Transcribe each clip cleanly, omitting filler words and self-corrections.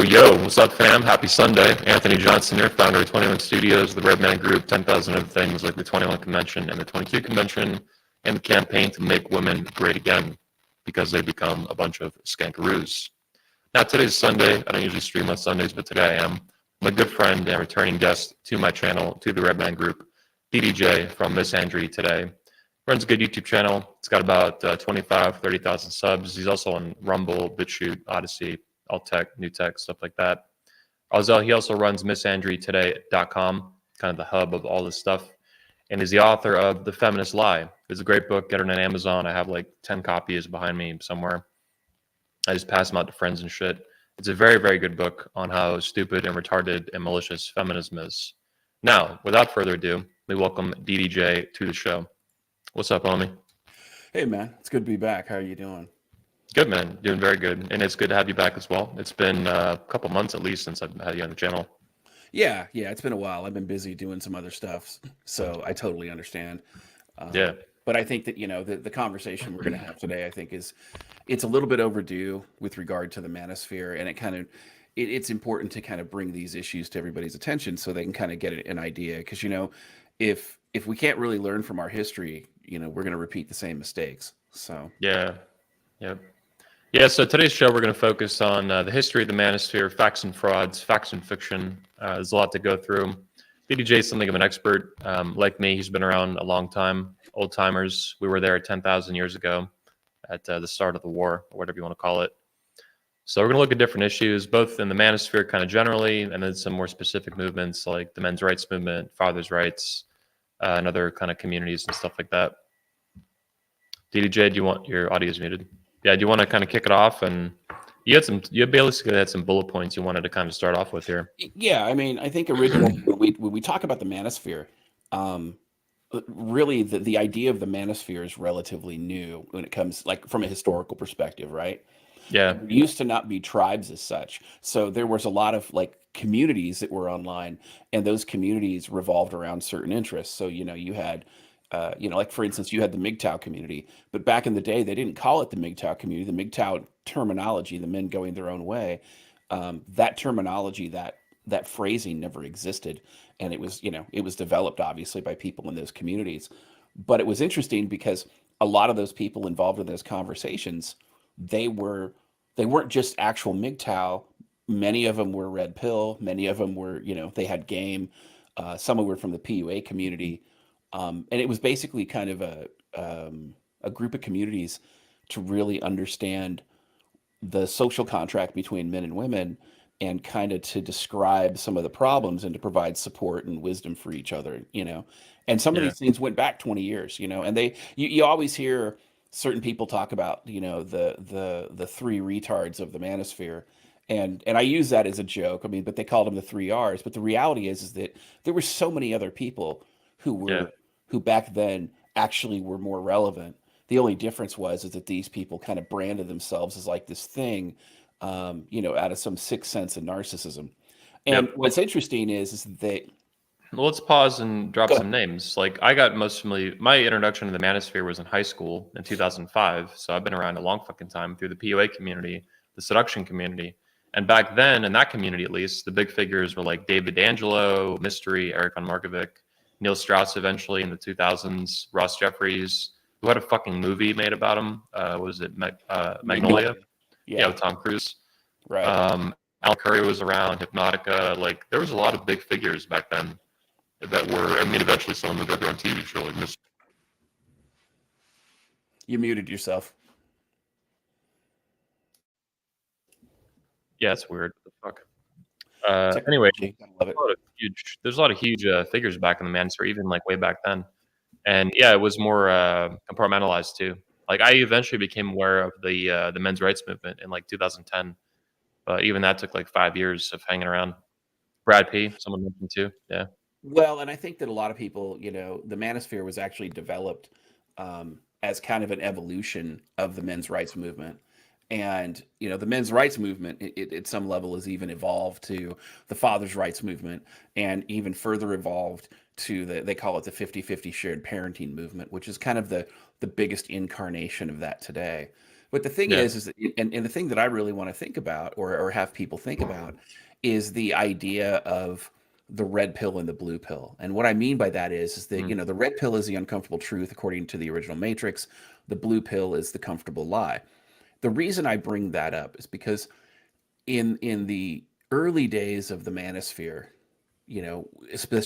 Yo, what's up, fam? Happy Sunday. Anthony Johnson here, founder of 21 Studios, the Red Man Group, 10,000 other things like the 21 Convention and the 22 Convention, and the campaign to make women great again because they become a bunch of skankaroos. Now, today's Sunday. I don't usually stream on Sundays, but today I am. My good friend and returning guest to my channel, to the Red Man Group, DDJ from Miss Andrew today. Runs a good YouTube channel. It's got about 30,000 subs. He's also on Rumble, BitChute, Odyssey, alt tech, new tech, stuff like that. He also runs MissAndrewToday.com, kind of the hub of all this stuff, and is the author of The Feminist Lie. It's a great book. Get it on Amazon. I have like 10 copies behind me somewhere. I just pass them out to friends and shit. It's a very, very good book on how stupid and retarded and malicious feminism is. Now, without further ado, we welcome DDJ to the show. What's up, homie? Hey, man. It's good to be back. How are you doing? Good, man. Doing very good. And it's good to have you back as well. It's been a couple months at least since I've had you on the channel. Yeah, it's been a while. I've been busy doing some other stuff, so I totally understand. Yeah. But I think that, the conversation we're going to have today, I think it's a little bit overdue with regard to the Manosphere, and it's important to kind of bring these issues to everybody's attention so they can kind of get an idea. Because, if we can't really learn from our history, we're going to repeat the same mistakes. So Yeah. Yep. Yeah, so today's show, we're going to focus on the history of the Manosphere, facts and frauds, facts and fiction. There's a lot to go through. DDJ is something of an expert. Like me, he's been around a long time, old timers. We were there 10,000 years ago at the start of the war, or whatever you want to call it. So we're going to look at different issues, both in the Manosphere kind of generally, and then some more specific movements like the men's rights movement, fathers' rights, and other kind of communities and stuff like that. DDJ, do you want your audio is muted? Yeah, do you want to kind of kick it off? And you basically had some bullet points you wanted to kind of start off with here. Yeah, I mean, I think originally when we talk about the Manosphere, really the idea of the Manosphere is relatively new when it comes like from a historical perspective, right? Yeah. There used to not be tribes as such, so there was a lot of like communities that were online, and those communities revolved around certain interests. So you had like for instance, you had the MGTOW community, but back in the day, they didn't call it the MGTOW community. The MGTOW terminology, the men going their own way, that terminology, that phrasing never existed, and it was developed obviously by people in those communities. But it was interesting because a lot of those people involved in those conversations, they weren't just actual MGTOW. Many of them were red pill. Many of them were they had game. Some were from the PUA community. And it was basically kind of a group of communities to really understand the social contract between men and women, and kind of to describe some of the problems and to provide support and wisdom for each other. And some of Yeah. these things went back 20 years. And you always hear certain people talk about the three retards of the Manosphere. And I use that as a joke. I mean, but they called them the three R's. But the reality is that there were so many other people Yeah. who back then actually were more relevant. The only difference was is that these people kind of branded themselves as like this thing, out of some sixth sense of narcissism. And Yep. what's interesting is that Well, let's pause and drop go some ahead. names. Like I got most familiar. My introduction to the Manosphere was in high school in 2005. So I've been around a long fucking time through the PUA community, the seduction community. And back then, in that community at least, the big figures were like David D'Angelo, Mystery, Eric von Markovic, Neil Strauss eventually in the 2000s, Ross Jeffries, who had a fucking movie made about him. What was it? Magnolia? Yeah, Yeah, with Tom Cruise. right. Al Curry was around, Hypnotica. Like there was a lot of big figures back then that were, I mean, eventually some of them got their own TV show. Like this. You muted yourself. Yeah, it's weird. What the fuck? Anyway, Technology. Gotta love it. there's a lot of huge figures back in the Manosphere, even like way back then. And yeah, it was more compartmentalized too. Like I eventually became aware of the men's rights movement in like 2010, but even that took like 5 years of hanging around. Brad P, someone mentioned too. Yeah, Well, and I think that a lot of people, the Manosphere was actually developed as kind of an evolution of the men's rights movement. And, the men's rights movement, at some level, has even evolved to the fathers' rights movement, and even further evolved to they call it the 50-50 shared parenting movement, which is kind of the biggest incarnation of that today. But the thing Yeah. is that, and the thing that I really want to think about, or have people think about, is the idea of the red pill and the blue pill. And what I mean by that is that, Mm. the red pill is the uncomfortable truth according to the original Matrix. The blue pill is the comfortable lie. The reason I bring that up is because in the early days of the manosphere,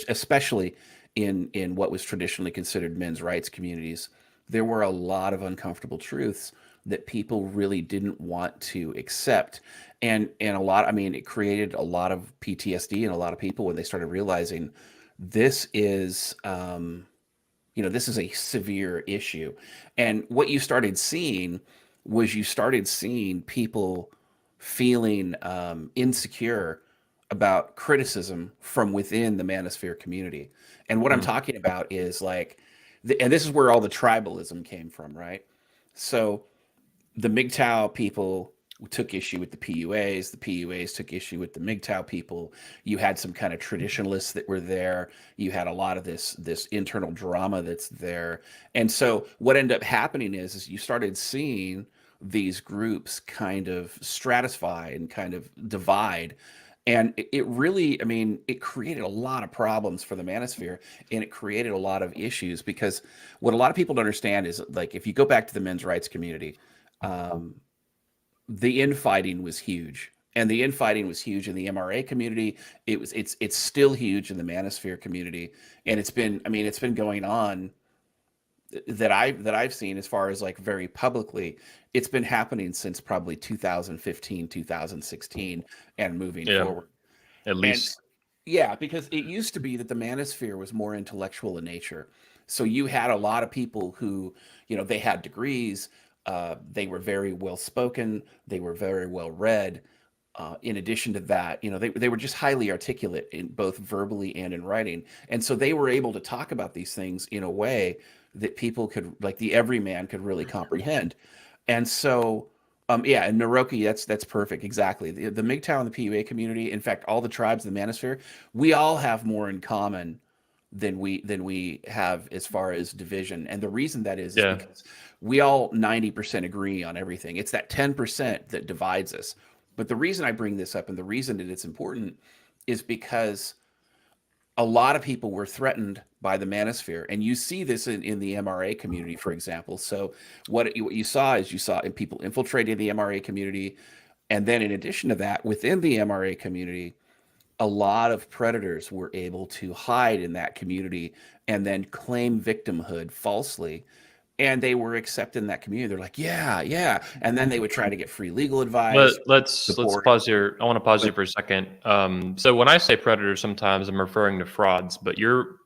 especially in what was traditionally considered men's rights communities, there were a lot of uncomfortable truths that people really didn't want to accept, and a lot. I mean, it created a lot of PTSD in a lot of people when they started realizing this is this is a severe issue. And what you started seeing people feeling insecure about criticism from within the manosphere community. And what I'm Mm. talking about is like, and this is where all the tribalism came from, right? So the MGTOW people took issue with the PUAs. The PUAs took issue with the MGTOW people. You had some kind of traditionalists that were there. You had a lot of this internal drama that's there. And so what ended up happening is you started seeing these groups kind of stratify and kind of divide. And it really, I mean, it created a lot of problems for the manosphere, and it created a lot of issues because what a lot of people don't understand is, like, if you go back to the men's rights community, um, the infighting was huge. And the infighting was huge in the MRA community. It's still huge in the manosphere community. And it's been going on that I've seen, as far as like very publicly. It's been happening since probably 2015, 2016, and moving Yeah. forward. At And least. yeah, because it used to be that the manosphere was more intellectual in nature. So you had a lot of people who, they had degrees, they were very well spoken, they were very well read. In addition to that, they were just highly articulate in both verbally and in writing. And so they were able to talk about these things in a way that people could, like the everyman could really comprehend. And so, yeah, and Naroki, that's perfect. Exactly. The MGTOW and the PUA community, in fact, all the tribes in the Manosphere, we all have more in common than we have as far as division. And the reason that is Yeah. because we all 90% agree on everything. It's that 10% that divides us. But the reason I bring this up, and the reason that it's important, is because a lot of people were threatened by the manosphere, and you see this in the MRA community, for example. So what you saw is, you saw people infiltrating the MRA community, and then in addition to that, within the MRA community, a lot of predators were able to hide in that community and then claim victimhood falsely. And they were accepted in that community. They're like, yeah, yeah. And then they would try to get free legal advice, Let's support. pause here. I want to pause But here for a second. So when I say predators, sometimes I'm referring to frauds, but you're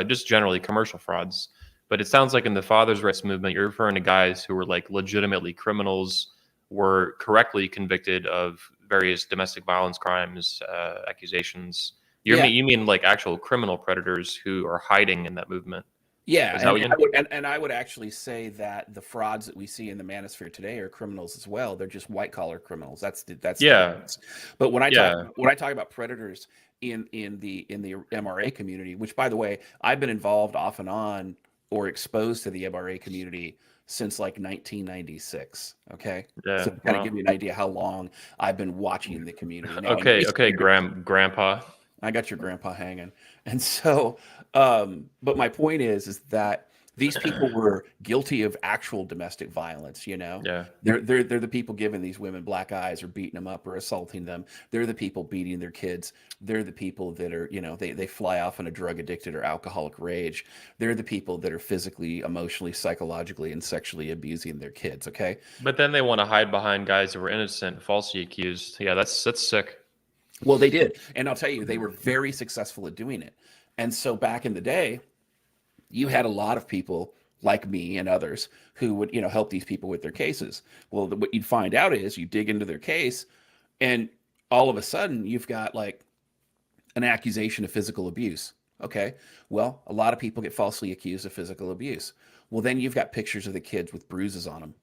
just generally commercial frauds. But it sounds like in the fathers' rights movement, you're referring to guys who were like legitimately criminals, were correctly convicted of various domestic violence crimes, accusations. yeah, You mean like actual criminal predators who are hiding in that movement? yeah, Is that what you mean? and I would actually say that the frauds that we see in the manosphere today are criminals as well. They're just white collar criminals. That's the Yeah, difference. But yeah. when I talk about predators in the MRA community, which, by the way, I've been involved off and on, or exposed to the MRA community since like 1996. Okay, Yeah. so to kind of Wow. give you an idea how long I've been watching the community now. In Okay, recent okay, years, grandpa. I got your grandpa hanging. And so, but my point is that these people were guilty of actual domestic violence, you know. Yeah. They're the people giving these women black eyes, or beating them up, or assaulting them. They're the people beating their kids. They're the people that are, they fly off in a drug addicted or alcoholic rage. They're the people that are physically, emotionally, psychologically, and sexually abusing their kids. Okay. But then they want to hide behind guys who were innocent, falsely accused. Yeah, that's sick. Well, they did. And I'll tell you, they were very successful at doing it. And so back in the day, you had a lot of people like me and others who would, help these people with their cases. Well, what you'd find out is, you dig into their case, and all of a sudden you've got like an accusation of physical abuse. Okay. Well, a lot of people get falsely accused of physical abuse. Well, then you've got pictures of the kids with bruises on them,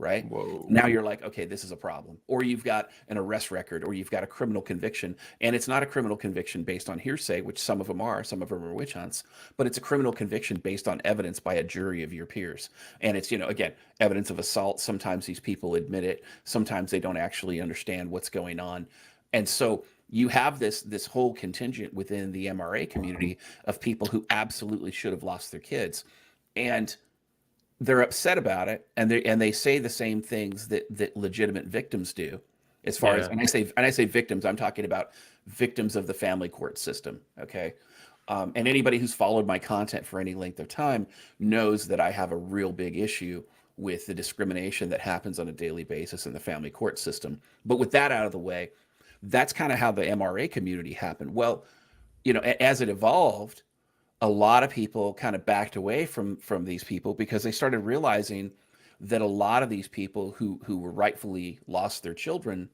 right? Now Whoa. you're like, okay, this is a problem. Or you've got an arrest record, or you've got a criminal conviction, and it's not a criminal conviction based on hearsay, which some of them are, some of them are witch hunts, but it's a criminal conviction based on evidence by a jury of your peers. And it's, again, evidence of assault. Sometimes these people admit it, sometimes they don't actually understand what's going on. And so you have this whole contingent within the MRA community of people who absolutely should have lost their kids. And they're upset about it, and they say the same things that legitimate victims do. As far as, Yeah. and I say victims, I'm talking about victims of the family court system. Okay. And anybody who's followed my content for any length of time knows that I have a real big issue with the discrimination that happens on a daily basis in the family court system. But with that out of the way, that's kind of how the MRA community happened. Well, as it evolved, a lot of people kind of backed away from these people because they started realizing that a lot of these people who were rightfully lost their children,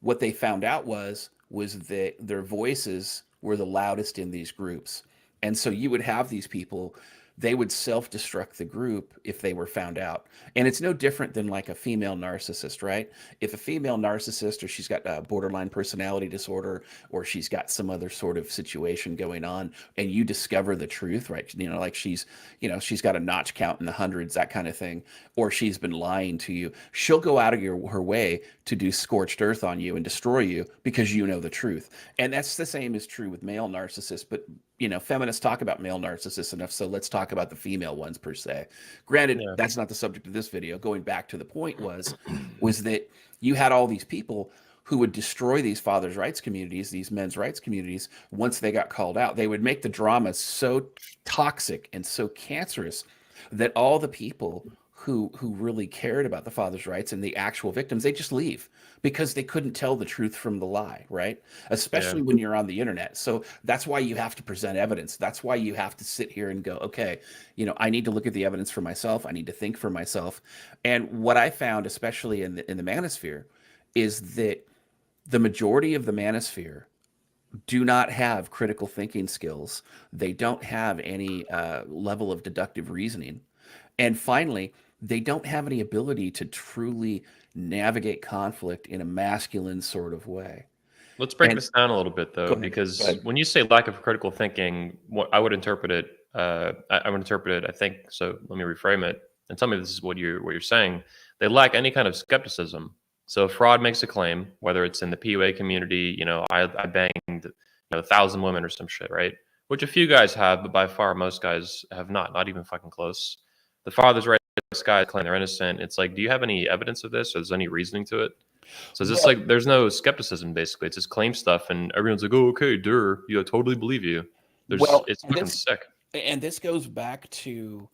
what they found out was that their voices were the loudest in these groups. And so you would have these people, they would self-destruct the group if they were found out. And it's no different than like a female narcissist, right? If a female narcissist, or she's got a borderline personality disorder, or she's got some other sort of situation going on, and you discover the truth, right? Like she's got a notch count in the hundreds, that kind of thing, or she's been lying to you, she'll go out of her way to do scorched earth on you and destroy you because you know the truth. And that's the same is true with male narcissists. But feminists talk about male narcissists enough, so let's talk about the female ones per se. Granted, Yeah. that's not the subject of this video. Going back to the point was that you had all these people who would destroy these fathers' rights communities, these men's rights communities, once they got called out. They would make the drama so toxic and so cancerous that all the people who really cared about the father's rights and the actual victims, they just leave because they couldn't tell the truth from the lie, right? Yeah. Especially when you're on the internet. So that's why you have to present evidence. That's why you have to sit here and go, okay, I need to look at the evidence for myself. I need to think for myself. And what I found, especially in the manosphere, is that the majority of the manosphere do not have critical thinking skills. They don't have any level of deductive reasoning. And finally, they don't have any ability to truly navigate conflict in a masculine sort of way. Let's break And this down a little bit, go though, ahead. Go because ahead. when you say lack of critical thinking, what I would interpret it, I would interpret it. I think so. Let me reframe it and tell me if this is what you're saying. They lack any kind of skepticism. So, if fraud makes a claim, whether it's in the PUA community, I banged 1,000 women or some shit, right? Which a few guys have, but by far most guys have not even fucking close. The father's rights guys claim they're innocent. It's like, do you have any evidence of this, or is there any reasoning to it? So it's just Well, like there's no skepticism basically. It's just claim stuff, and everyone's like, "Oh, okay, duh, I totally believe you." well, It's and fucking this sick. and this goes back to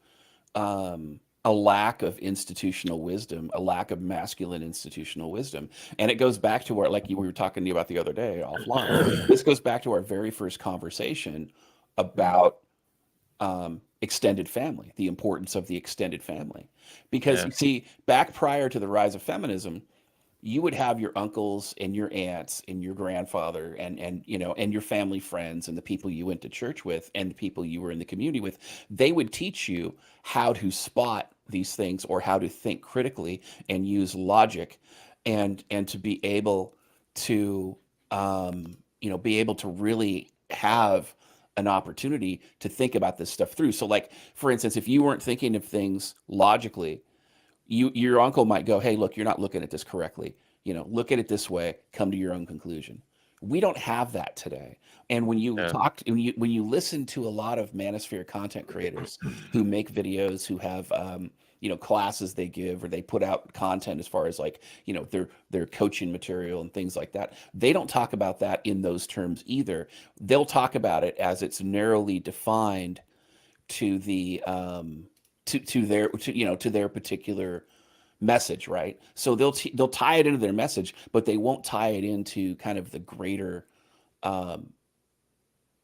a lack of institutional wisdom, a lack of masculine institutional wisdom. And it goes back to where, like we were talking to you about the other day offline, this goes back to our very first conversation about extended family, the importance of the extended family. Because Yeah, you see, back prior to the rise of feminism, you would have your uncles and your aunts and your grandfather and your family friends and the people you went to church with and the people you were in the community with. They would teach you how to spot these things or how to think critically and use logic and to be able to be able to really have an opportunity to think about this stuff through. So like, for instance, if you weren't thinking of things logically, your uncle might go, hey, look, you're not looking at this correctly. Look at it this way, come to your own conclusion. We don't have that today. And yeah, when you listen to a lot of Manosphere content creators who make videos, who have classes they give, or they put out content as far as like their coaching material and things like that, they don't talk about that in those terms either. They'll talk about it as it's narrowly defined to the to their particular message, right? So they'll tie it into their message, but they won't tie it into kind of the greater um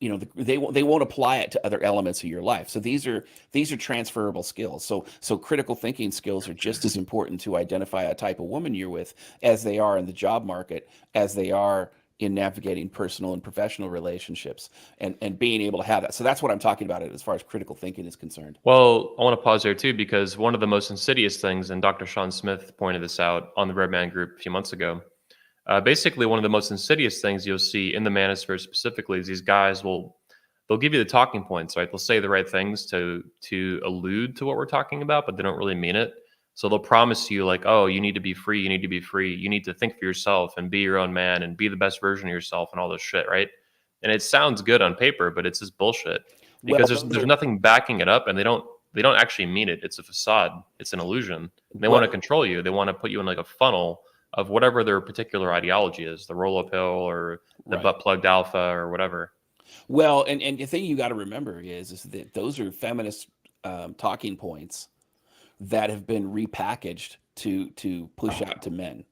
they won't apply it to other elements of your life. So these are transferable skills. So critical thinking skills are just as important to identify a type of woman you're with as they are in the job market, as they are in navigating personal and professional relationships and being able to have that. So that's what I'm talking about as far as critical thinking is concerned. Well, I want to pause there too, because one of the most insidious things, and Dr. Sean Smith pointed this out on the Red Man group a few months ago. Basically, one of the most insidious things you'll see in the manosphere specifically is these guys they'll give you the talking points, right? They'll say the right things to allude to what we're talking about, but they don't really mean it. So they'll promise you like, oh, you need to be free, you need to be free, you need to think for yourself and be your own man and be the best version of yourself and all this shit, right? And it sounds good on paper, but it's just bullshit Well, because those there's are nothing backing it up, and they don't actually mean it. It's a facade. It's an illusion. They want to well, control you. They want to put you in like a funnel of whatever their particular ideology is, the roll-up hill or the right. butt-plugged alpha or whatever. Well, and the thing you got to remember is that those are feminist talking points that have been repackaged to push out to men,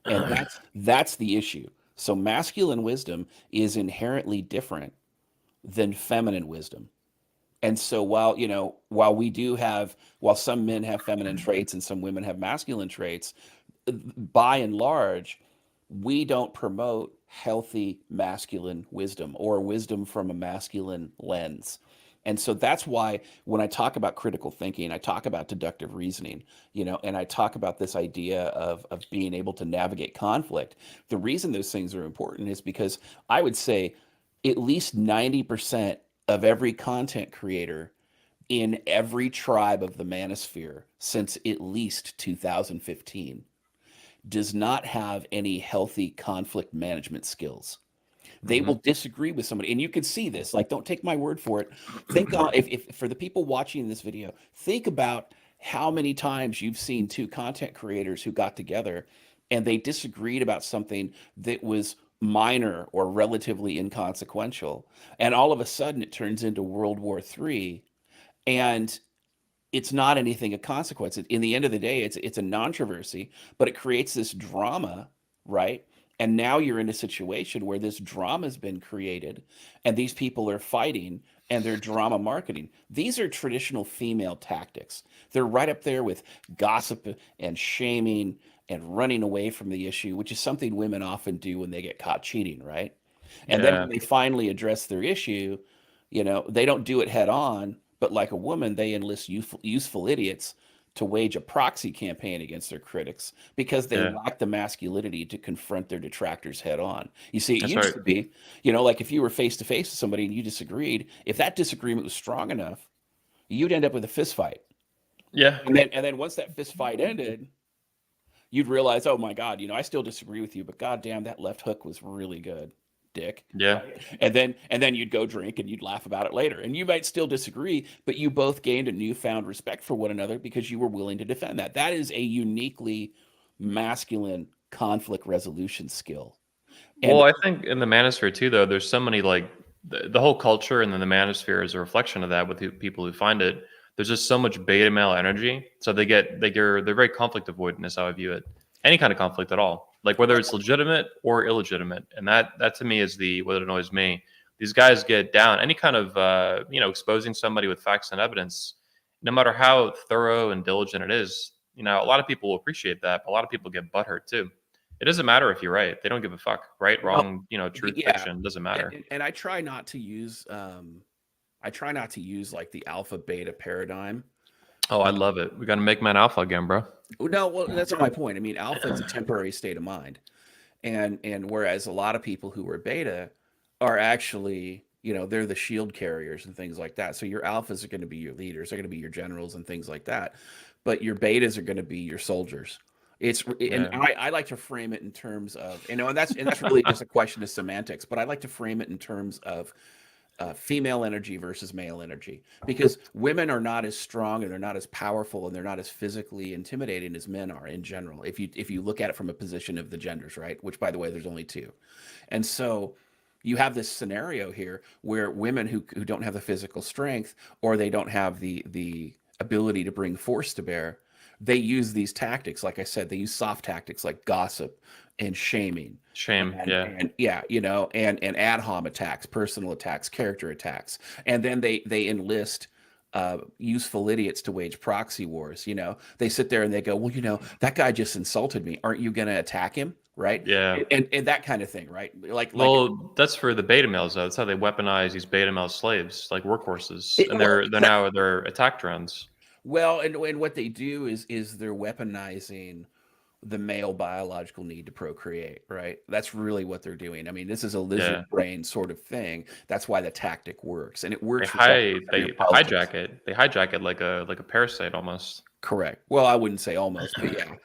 and that's the issue. So masculine wisdom is inherently different than feminine wisdom. And so while we do have, while some men have feminine traits and some women have masculine traits, by and large, we don't promote healthy masculine wisdom or wisdom from a masculine lens. And so that's why when I talk about critical thinking, I talk about deductive reasoning, and I talk about this idea of being able to navigate conflict. The reason those things are important is because I would say at least 90% of every content creator in every tribe of the manosphere since at least 2015 does not have any healthy conflict management skills. They Hmm. will disagree with somebody, and you can see this. Like, don't take my word for it. Think on if for the people watching this video, think about how many times you've seen two content creators who got together and they disagreed about something that was minor or relatively inconsequential, and all of a sudden it turns into World War III, and it's not anything of consequence. In the end of the day, it's a controversy, but it creates this drama, right? And now you're in a situation where this drama has been created, and these people are fighting, and they're drama marketing. These are traditional female tactics. They're right up there with gossip and shaming and running away from the issue, which is something women often do when they get caught cheating, right? And then Yeah, when they finally address their issue, they don't do it head on, but like a woman, they enlist useful idiots to wage a proxy campaign against their critics because they yeah, lack the masculinity to confront their detractors head on. You see, it that's used right. to be, like if you were face to face with somebody and you disagreed, if that disagreement was strong enough, you'd end up with a fist fight. Yeah, And then once that fist fight ended, you'd realize, oh my God, I still disagree with you, but goddamn, that left hook was really good, dick. yeah, Right? And then you'd go drink and you'd laugh about it later. And you might still disagree, but you both gained a newfound respect for one another because you were willing to defend that. That is a uniquely masculine conflict resolution skill. Well, And I think in the manosphere too, though, there's so many like the whole culture, and then the manosphere is a reflection of that with people who find it. There's just so much beta male energy, so they're very conflict avoidant, is how I view it. Any kind of conflict at all, like whether it's legitimate or illegitimate, and that to me is the what annoys me. These guys get down any kind of exposing somebody with facts and evidence, no matter how thorough and diligent it is. A lot of people will appreciate that, but a lot of people get butthurt too. It doesn't matter if you're right. They don't give a fuck. Right, well, wrong, truth, yeah, fiction, doesn't matter. and I try not to use like the alpha beta paradigm. Oh, I love it. We got to make man alpha again, bro. No, well, that's not my point. I mean, alpha is a temporary state of mind. And whereas a lot of people who are beta are actually, they're the shield carriers and things like that. So your alphas are going to be your leaders, they're going to be your generals and things like that. But your betas are going to be your soldiers. And Yeah. I like to frame it in terms of, and that's really just a question of semantics, but I like to frame it in terms of female energy versus male energy, because women are not as strong and they're not as powerful and they're not as physically intimidating as men are in general, if you look at it from a position of the genders, right? Which, by the way, there's only two. And so you have this scenario here where women who don't have the physical strength, or they don't have the ability to bring force to bear, they use these tactics. Like I said, they use soft tactics like gossip and shaming, Shame. Yeah. and yeah, and ad hom attacks, personal attacks, character attacks, and then they enlist useful idiots to wage proxy wars. They sit there and they go, well, that guy just insulted me. Aren't you going to attack him? Right. Yeah. And that kind of thing. Right. Like, Well, that's for the beta males though. That's how they weaponize these beta male slaves, like workhorses, and well, they're attack drones. well, and what they do is they're weaponizing the male biological need to procreate, right? That's really what they're doing. I mean, this is a Yeah. lizard brain sort of thing. That's why the tactic works, and it They works hi regardless of they your politics. hijack it. They hijack it like a parasite almost. Correct. Well, I wouldn't say almost, but yeah.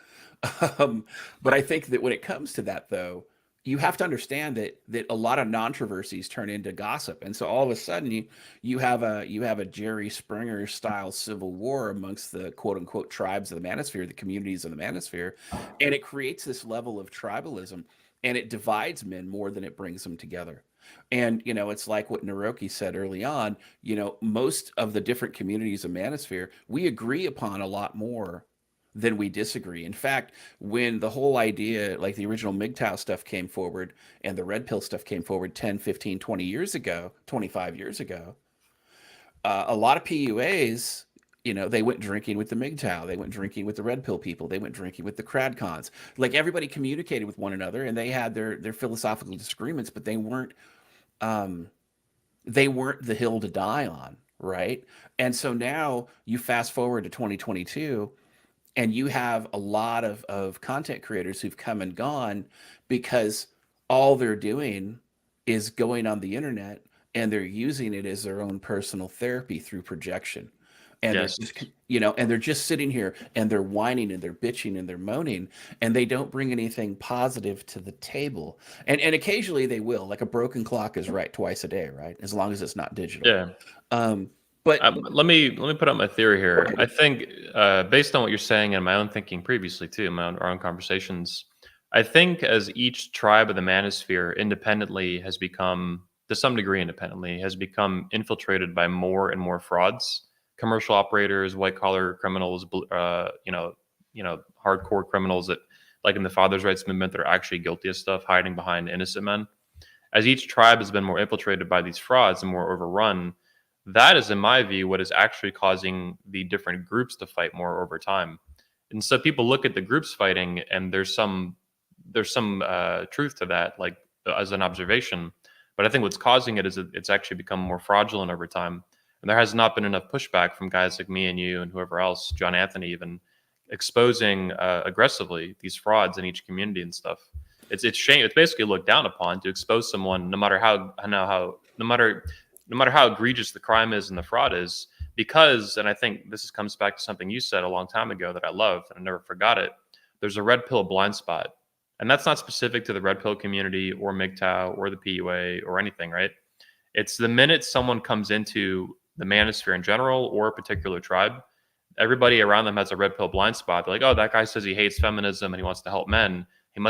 Um, but I think that when it comes to that, though, you have to understand that a lot of controversies turn into gossip, and so all of a sudden you have a Jerry Springer style civil war amongst the quote unquote tribes of the Manosphere, the communities of the Manosphere, and it creates this level of tribalism, and it divides men more than it brings them together. And it's like what Naroki said early on. Most of the different communities of Manosphere, we agree upon a lot more than we disagree. In fact, when the whole idea, like the original MGTOW stuff came forward and the red pill stuff came forward 10, 15, 20 years ago, 25 years ago, a lot of PUAs, they went drinking with the MGTOW. They went drinking with the red pill people. They went drinking with the cradcons. Like everybody communicated with one another and they had their philosophical disagreements, but um, they weren't the hill to die on, right? And so now you fast forward to 2022 and you have a lot of content creators who've come and gone because all they're doing is going on the internet and they're using it as their own personal therapy through projection, and they're Yes. just and they're just sitting here and they're whining and they're bitching and they're moaning, and they don't bring anything positive to the table. And occasionally they will, like a broken clock is right twice a day, right, as long as it's not digital. Yeah. um but Let me put out my theory Go here. ahead. I think, based on what you're saying and my own thinking previously too, our own conversations, I think as each tribe of the manosphere independently has become, to some degree, independently has become infiltrated by more and more frauds, commercial operators, white collar criminals, hardcore criminals that, like in the fathers' rights movement, they're actually guilty of stuff, hiding behind innocent men. As each tribe has been more infiltrated by these frauds and more overrun, that is, in my view, what is actually causing the different groups to fight more over time. And so people look at the groups fighting, and there's some truth to that, like as an observation. But I think what's causing it is that it's actually become more fraudulent over time, and there has not been enough pushback from guys like me and you and whoever else, John Anthony even, exposing aggressively these frauds in each community and stuff. It's shame. It's basically looked down upon to expose someone, no matter no matter how egregious the crime is and the fraud is, because, and I think this comes back to something you said a long time ago that I loved and I never forgot it. There's a red pill blind spot, and that's not specific to the red pill community or MGTOW or the PUA or anything, right? It's the minute someone comes into the manosphere in general or a particular tribe, everybody around them has a red pill blind spot. They're like, oh, that guy says he hates feminism and he wants to help men. He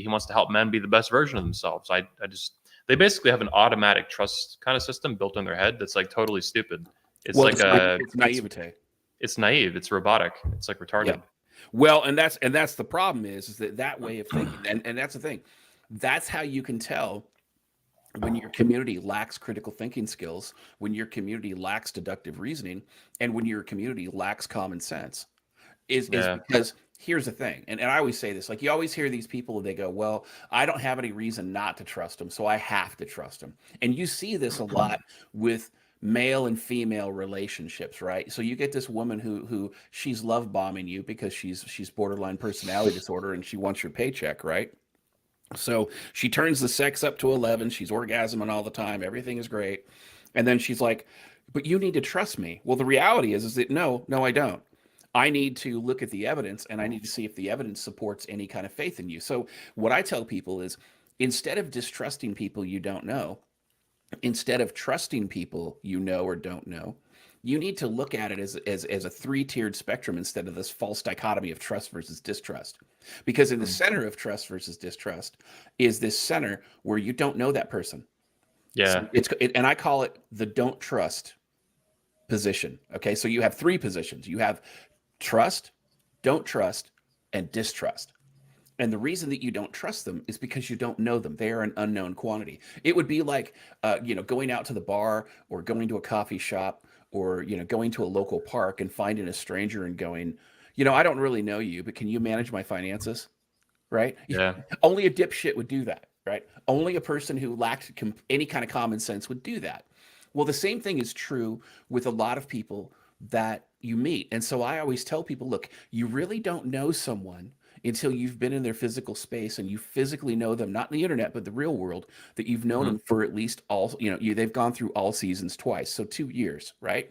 wants to help men be the best version of themselves. I just They basically have an automatic trust kind of system built in their head that's like totally stupid. It's Well, like it's naivete. it's naive, it's robotic, it's like Yeah. retarded. Well, and that's the problem is that way of thinking, and that's the thing. That's how you can tell when your community lacks critical thinking skills, when your community lacks deductive reasoning, and when your community lacks common sense. Is Yeah. because here's the thing, and I always say this, like you always hear these people, they go, well, I don't have any reason not to trust them, so I have to trust them. And you see this a lot with male and female relationships, right? So you get this woman who she's love bombing you because she's borderline personality disorder and she wants your paycheck, right? So she turns the sex up to 11, she's orgasming all the time, everything is great. And then she's like, but you need to trust me. Well, the reality is that no, I don't. I need to look at the evidence and I need to see if the evidence supports any kind of faith in you. So what I tell people is, instead of distrusting people you don't know, instead of trusting people you know or don't know, you need to look at it as a three-tiered spectrum instead of this false dichotomy of trust versus distrust. Because in the Mm. center of trust versus distrust is this center where you don't know that person. Yeah. So and I call it the don't trust position. Okay, so you have three positions. You have trust, don't trust, and distrust. And the reason that you don't trust them is because you don't know them. They are an unknown quantity. It would be like, going out to the bar or going to a coffee shop or going to a local park and finding a stranger and going, I don't really know you, but can you manage my finances? Right? Yeah. Only a dipshit would do that, right? Only a person who lacked any kind of common sense would do that. Well, the same thing is true with a lot of people that you meet. And so I always tell people, look, you really don't know someone until you've been in their physical space and you physically know them, not in the internet, but the real world, that you've known Mhm. them for at least they've gone through all seasons twice. So 2 years, right?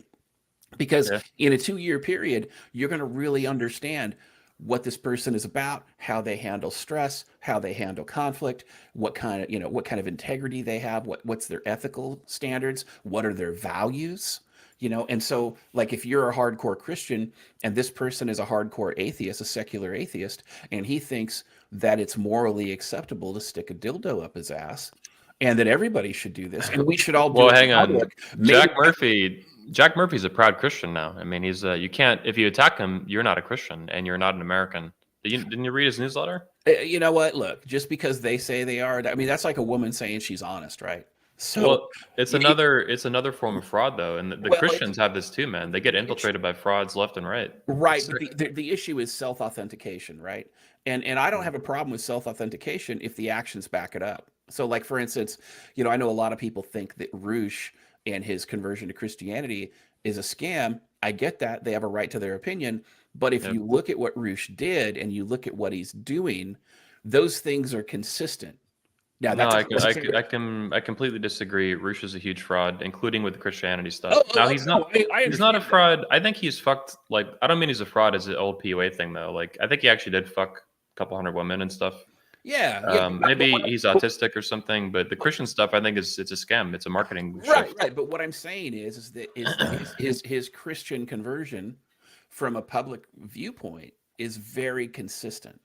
Because Yeah. in a 2 year period, you're going to really understand what this person is about, how they handle stress, how they handle conflict, what kind of integrity they have, what's their ethical standards, what are their values, and so like if you're a hardcore Christian and this person is a hardcore atheist, a secular atheist, and he thinks that it's morally acceptable to stick a dildo up his ass and that everybody should do this and we should all do Well, it in hang on. public, maybe. Jack Murphy's a proud Christian now. I mean, he's you can't if you attack him, you're not a Christian and you're not an American. Didn't you read his newsletter? You know what? Look, just because they say they are, I mean, that's like a woman saying she's honest, right? So, Well, it's y- another form of fraud though, and the well, Christians have this too, man. They get it's infiltrated by frauds left and right. right, It's but the issue is self authentication, right? And I don't have a problem with self authentication if the actions back it up. So, like for instance, I know a lot of people think that Roosh and his conversion to Christianity is a scam. I get that they have a right to their opinion, but if yeah. you look at what Roosh did and you look at what he's doing, those things are consistent. Now, No, that doesn't necessarily. I completely disagree. Roosh is a huge fraud, including with the Christianity Oh, stuff. oh, Now oh, no, I he's not a understand that. fraud. I think he's fucked. Like I don't mean he's a fraud as an old PUA thing though. Like I think he actually did fuck a couple hundred women and stuff. Yeah, yeah. But Maybe he's autistic or something, but the Christian stuff I think it's a scam. It's a marketing right, shift. right. But what I'm saying is that his Christian conversion from a public viewpoint is very consistent.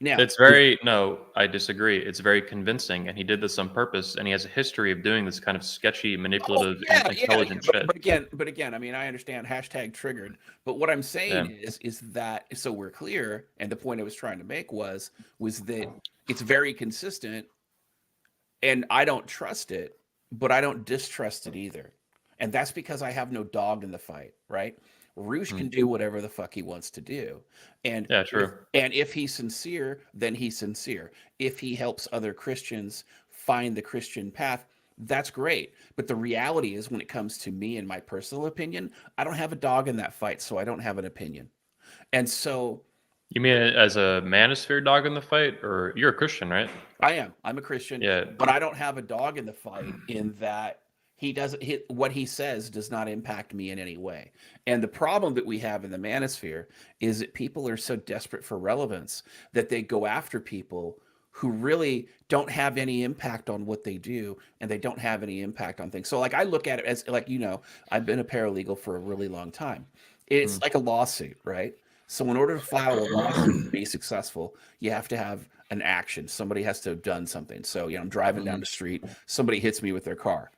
Now, It's very no, I disagree. It's very convincing, and he did this on purpose, and he has a history of doing this kind of sketchy, oh manipulative, yeah, yeah, yeah. intelligent But, shit. but again, but again, I mean, I understand hashtag triggered. But what I'm saying Yeah. is that so we're clear, and the point I was trying to make was that it's very consistent, and I don't trust it, but I don't distrust it either. And that's because I have no dog in the fight, right? Roosh Mm. can do whatever the fuck he wants to do. And Yeah, if, true. and if he's sincere, then he's sincere. If he helps other Christians find the Christian path, that's great. But the reality is when it comes to me and my personal opinion, I don't have a dog in that fight, so I don't have an opinion. And so You mean as a manosphere dog in the fight, or you're a Christian, right? I am. I'm a Christian, Yeah. but I don't have a dog in the fight in that he doesn't hit what he says does not impact me in any way. And the problem that we have in the manosphere is that people are so desperate for relevance that they go after people who really don't have any impact on what they do and they don't have any impact on things. So like I look at it as like I've been a paralegal for a really long time. It's Mm. like a lawsuit, right? So in order to file a lawsuit and be successful, you have to have an action. Somebody has to have done something. So, I'm driving down Mhm. the street, somebody hits me with their car.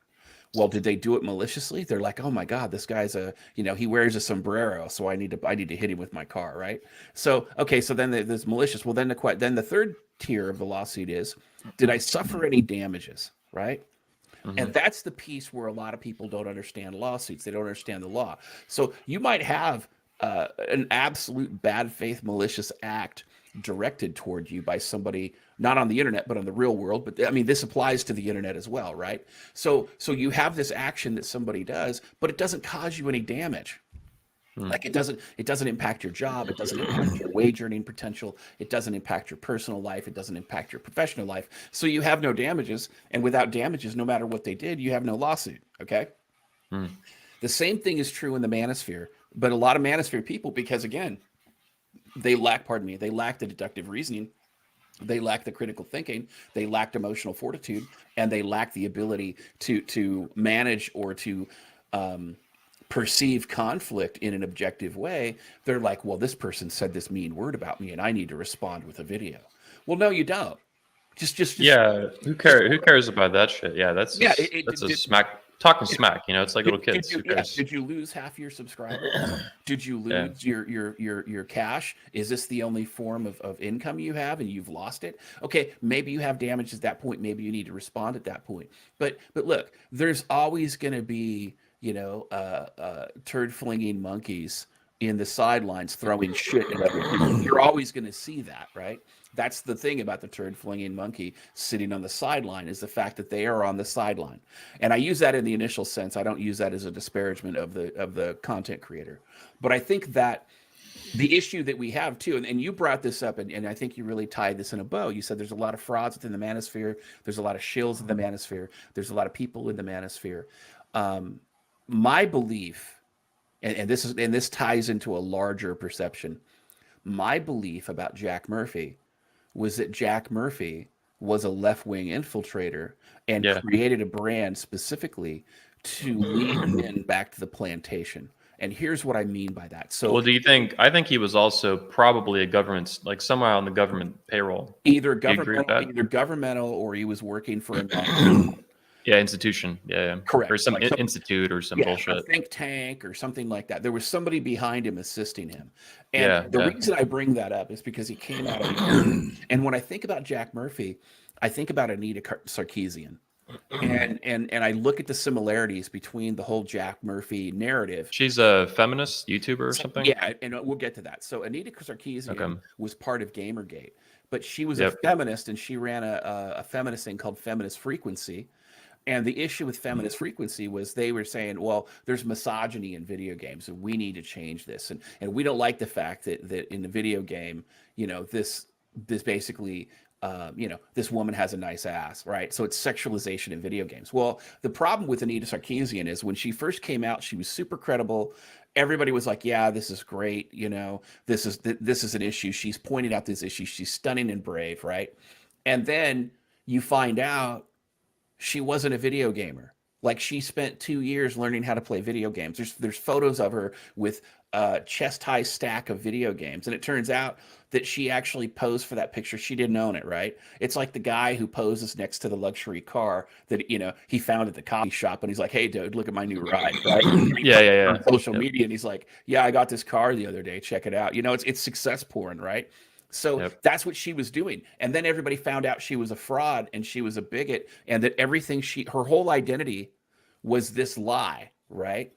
Well, did they do it maliciously? They're like, "Oh my God, this guy's he wears a sombrero, so I need to hit him with my car, right?" So, okay, so then there's malicious. Well, then the third tier of the lawsuit is, did I suffer any damages, right? And Mhm. that's the piece where a lot of people don't understand lawsuits. They don't understand the law. So you might have an absolute bad faith, malicious act directed toward you by somebody not on the internet but on the real world. But I mean, this applies to the internet as well, right? So you have this action that somebody does, but it doesn't cause you any damage. Mm. Like it doesn't impact your job, it doesn't impact your wage earning potential, it doesn't impact your personal life, it doesn't impact your professional life. So you have no damages, and without damages, no matter what they did, you have no lawsuit. Okay. Mm. The same thing is true in the manosphere, but a lot of manosphere people, because again, they lack the deductive reasoning, they lack the critical thinking, they lack emotional fortitude, and they lack the ability to manage or to um, perceive conflict in an objective way. They're like, well, this person said this mean word about me, and I need to respond with a video. Well, no, you don't. Just Yeah, who just cares? Who cares about that shit? Yeah, that's yeah. just that's a smack talking smack. It's like little Did kids. you Who yeah, cares? did you lose half your subscribers? Did you Yeah. lose your cash? Is this the only form of income you have and you've lost it? Okay, maybe you have damage at that point. Maybe you need to respond at that point. But look, there's always going to be turd flinging monkeys in the sidelines throwing shit at other people. You're always going to see that, right? That's the thing about the turd flinging monkey sitting on the sideline, is the fact that they are on the sideline. And I use that in the initial sense. I don't use that as a disparagement of the content creator. But I think that the issue that we have too, and you brought this up, and I think you really tied this in a bow. You said there's a lot of frauds within the manosphere. There's a lot of shills in the manosphere. There's a lot of people in the manosphere. Um, my belief, and this ties into a larger perception. My belief about Jack Murphy was that Jack Murphy was a left wing infiltrator and Yeah. created a brand specifically to lead men back to the plantation. And here's what I mean by that. So Well, do you think? I think he was also probably a government, like somewhere on the government payroll. either Do you agree with governmental, that? either governmental, or he was working for a non. Yeah, institution. Yeah, Correct. or some Like some, institute or some yeah, a bullshit. think tank or something like that. There was somebody behind him assisting him. And Yeah, the yeah. reason I bring that up is because he came out of, and when I think about Jack Murphy, I think about Anita Sarkeesian. And I look at the similarities between the whole Jack Murphy narrative. She's a feminist YouTuber or So, something. yeah, and we'll get to that. So Anita Okay. Sarkeesian was part of Gamergate, but she was a Yep. feminist, and she ran a feminist thing called Feminist Frequency. And the issue with Feminist Frequency was they were saying, well, there's misogyny in video games, and we need to change this. And we don't like the fact that in the video game, this basically, this woman has a nice ass, right? So it's sexualization in video games. Well, the problem with Anita Sarkeesian is when she first came out, she was super credible. Everybody was like, yeah, this is great. This is an issue. She's pointed out this issue. She's stunning and brave, right? And then you find out she wasn't a video gamer. Like, she spent 2 years learning how to play video games. There's photos of her with a chest high stack of video games, and it turns out that she actually posed for that picture. She didn't own it, right? It's like the guy who poses next to the luxury car that he found at the coffee shop, and he's like, "Hey, dude, look at my new ride," right? Yeah, yeah, yeah. On social Yep. media, and he's like, "Yeah, I got this car the other day. Check it out." It's success porn, right? So Yep. that's what she was doing. And then everybody found out she was a fraud and she was a bigot, and that her whole identity was this lie, right?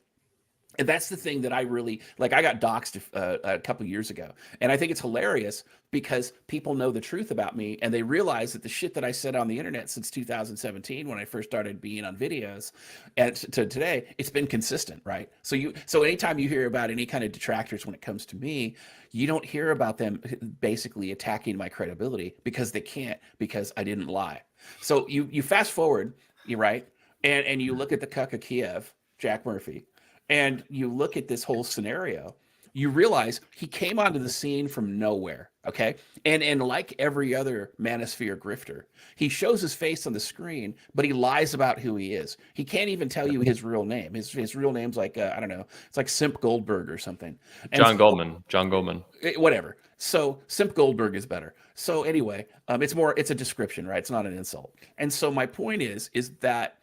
And that's the thing that I really like. I got doxxed a couple years ago, and I think it's hilarious because people know the truth about me, and they realize that the shit that I said on the internet since 2017, when I first started being on videos, and to today, it's been consistent, right? So anytime you hear about any kind of detractors when it comes to me, you don't hear about them basically attacking my credibility, because they can't, because I didn't lie. So you fast forward, you right, and you look at the Cuck of Kiev, Jack Murphy, and you look at this whole scenario, you realize he came onto the scene from nowhere. Okay. And like every other Manosphere grifter, he shows his face on the screen, but he lies about who he is. He can't even tell you his real name. His real name's like, I don't know, it's like Simp Goldberg or something. And John Goldman. John Goldman. whatever. So Simp Goldberg is better. So anyway, it's a description, right? It's not an insult. And so my point is that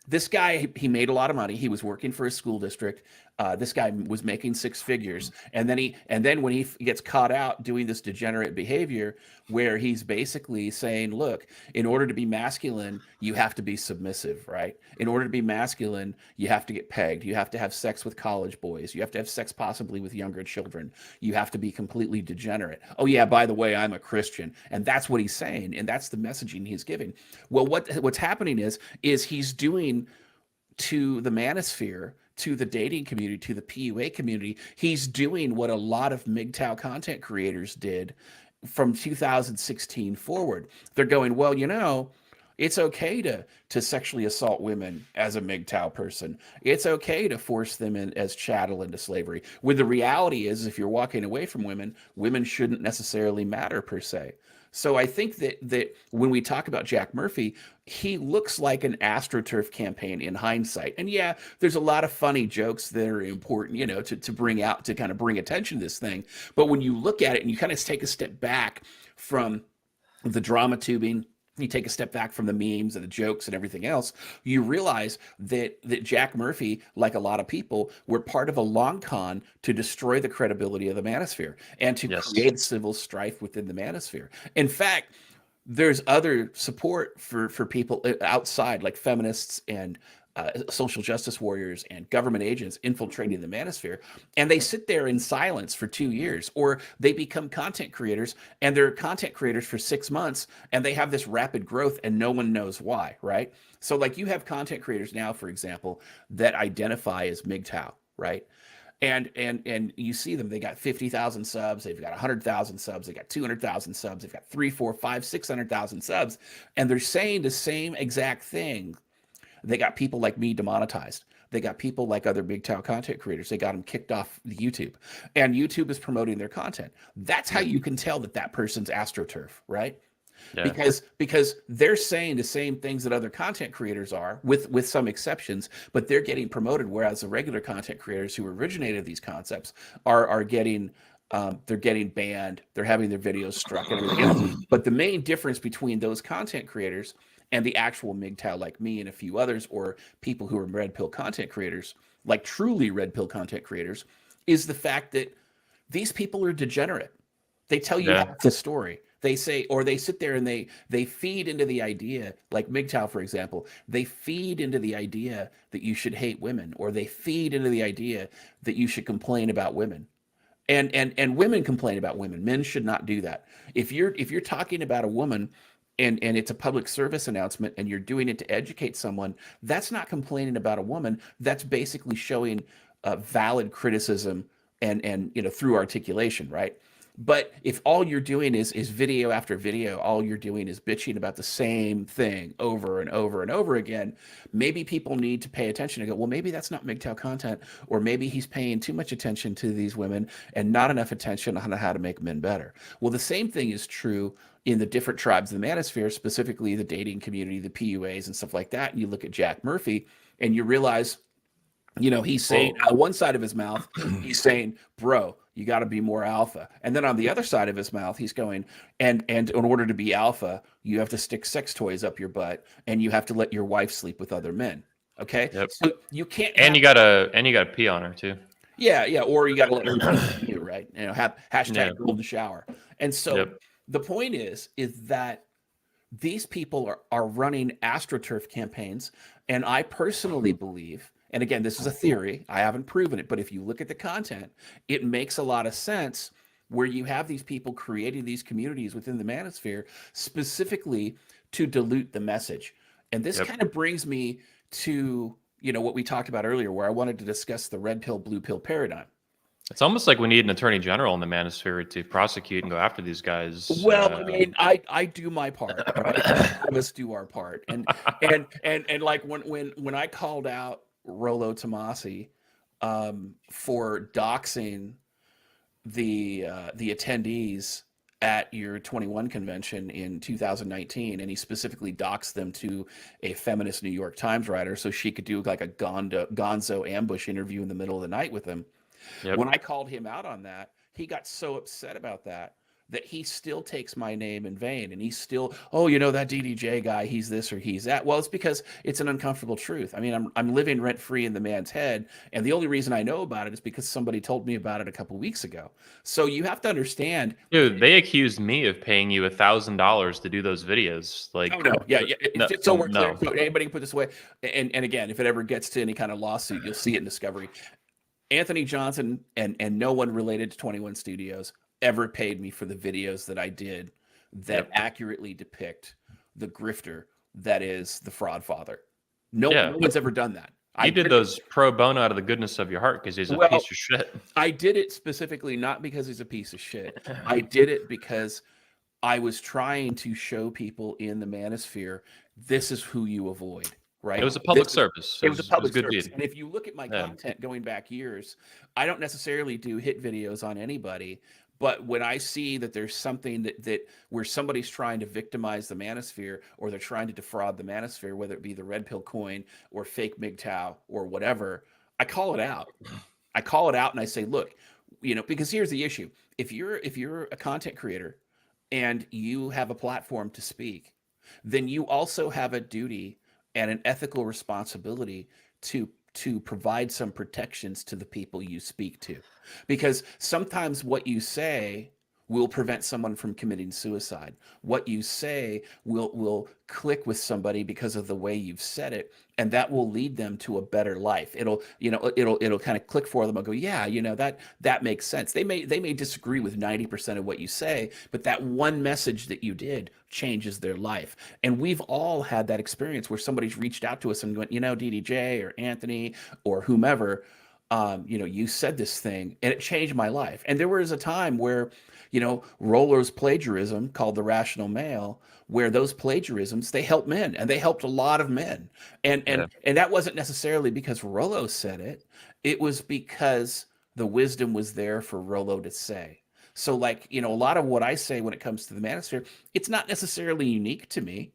this guy, he made a lot of money. He was working for a school district. This guy was making six figures, and then when he gets caught out doing this degenerate behavior, where he's basically saying, "Look, in order to be masculine, you have to be submissive, right? In order to be masculine, you have to get pegged. You have to have sex with college boys. You have to have sex possibly with younger children. You have to be completely degenerate. Oh yeah, by the way, I'm a Christian," and that's what he's saying, and that's the messaging he's giving. Well, what's happening is he's doing to the manosphere, to the dating community, to the PUA community, he's doing what a lot of MGTOW content creators did from 2016 forward. They're going, well, it's okay to sexually assault women as a MGTOW person. It's okay to force them in as chattel into slavery. When the reality is, if you're walking away from women, women shouldn't necessarily matter per se. So I think that when we talk about Jack Murphy, he looks like an AstroTurf campaign in hindsight. And yeah, there's a lot of funny jokes that are important, to bring out, to kind of bring attention to this thing. But when you look at it and you kind of take a step back from the drama tubing, you take a step back from the memes and the jokes and everything else, you realize that Jack Murphy, like a lot of people, were part of a long con to destroy the credibility of the manosphere and to Yes. create civil strife within the manosphere. In fact, there's other support for people outside, like feminists and social justice warriors and government agents infiltrating the manosphere, and they sit there in silence for 2 years, or they become content creators and they're content creators for 6 months and they have this rapid growth and no one knows why, right? So like you have content creators now, for example, that identify as MGTOW, right? And you see them, they got 50,000 subs, they've got 100,000 subs, they got 200,000 subs, they've got 3, 4, 5, 600,000 subs, and they're saying the same exact thing. They got people like me demonetized. They got people like other big town content creators. They got them kicked off the YouTube, and YouTube is promoting their content. That's how you can tell that that person's AstroTurf, right? Yeah. Because they're saying the same things that other content creators are, with some exceptions, but they're getting promoted, whereas the regular content creators who originated these concepts are getting they're getting banned, they're having their videos struck and everything else. But the main difference between those content creators and the actual MGTOW like me and a few others, or people who are red pill content creators, like truly red pill content creators, is the fact that these people are degenerate. They tell you Yeah. half the story. They say, or they sit there and they feed into the idea, like MGTOW, for example, they feed into the idea that you should hate women, or they feed into the idea that you should complain about women. And women complain about women. Men should not do that. If you're talking about a woman and it's a public service announcement and you're doing it to educate someone, that's not complaining about a woman. That's basically showing valid criticism and through articulation, right? But if all you're doing is video after video, all you're doing is bitching about the same thing over and over and over again, maybe people need to pay attention and go, well, maybe that's not MGTOW content, or maybe he's paying too much attention to these women and not enough attention on how to make men better. Well, the same thing is true in the different tribes of the Manosphere, specifically the dating community, the PUAs and stuff like that. And you look at Jack Murphy and you realize, he's saying on one side of his mouth, he's saying, bro, you got to be more alpha. And then on the other side of his mouth, he's going, and in order to be alpha, you have to stick sex toys up your butt and you have to let your wife sleep with other men. Okay. Yep. So you can't. And you gotta pee on her too. Yeah. Yeah. Or you got to let her pee on you, right? Have hashtag golden shower. And so the point is that these people are running AstroTurf campaigns. And I personally believe, and again, this is a theory, I haven't proven it, but if you look at the content, it makes a lot of sense where you have these people creating these communities within the Manosphere specifically to dilute the message. And this kind of brings me to, what we talked about earlier, where I wanted to discuss the red pill, blue pill paradigm. It's almost like we need an attorney general in the Manosphere to prosecute and go after these guys. Well, I mean, I do my part, right? All of us do our part, and like when I called out Rollo Tomasi for doxing the attendees at your 21 convention in 2019, and he specifically doxed them to a feminist New York Times writer so she could do like a gonzo ambush interview in the middle of the night with him. When I called him out on that, he got so upset about that he still takes my name in vain. And he's still, that DDJ guy, he's this or he's that. Well, it's because it's an uncomfortable truth. I mean, I'm living rent free in the man's head. And the only reason I know about it is because somebody told me about it a couple weeks ago. So you have to understand. Dude, they accused me of paying you $1,000 to do those videos. Like, oh, no. Yeah. Just so we're clear. So anybody can put this away. And again, if it ever gets to any kind of lawsuit, you'll see it in Discovery. Anthony Johnson and no one related to 21 Studios ever paid me for the videos that I did that accurately depict the grifter that is the fraud father. No one's ever done that. You did those pro bono out of the goodness of your heart because he's a piece of shit. I did it specifically not because he's a piece of shit. I did it because I was trying to show people in the Manosphere, this is who you avoid. Right. It was a public service. It was a public service. And if you look at my content going back years, I don't necessarily do hit videos on anybody. But when I see that there's something that where somebody's trying to victimize the Manosphere, or they're trying to defraud the Manosphere, whether it be the red pill coin or fake MGTOW or whatever, I call it out. I call it out and I say, look, because here's the issue. If you're a content creator and you have a platform to speak, then you also have a duty and an ethical responsibility to provide some protections to the people you speak to. Because sometimes what you say will prevent someone from committing suicide. What you say will click with somebody because of the way you've said it, and that will lead them to a better life. It'll kind of click for them and go, yeah, that makes sense. They may disagree with 90% of what you say, but that one message that you did changes their life. And we've all had that experience where somebody's reached out to us and went, DDJ or Anthony or whomever, you said this thing and it changed my life. And there was a time where, Rollo's plagiarism, called The Rational Male, where those plagiarisms, they helped men, and they helped a lot of men. And Yeah. and that wasn't necessarily because Rollo said it. It was because the wisdom was there for Rollo to say. So, like, a lot of what I say when it comes to the Manosphere, it's not necessarily unique to me.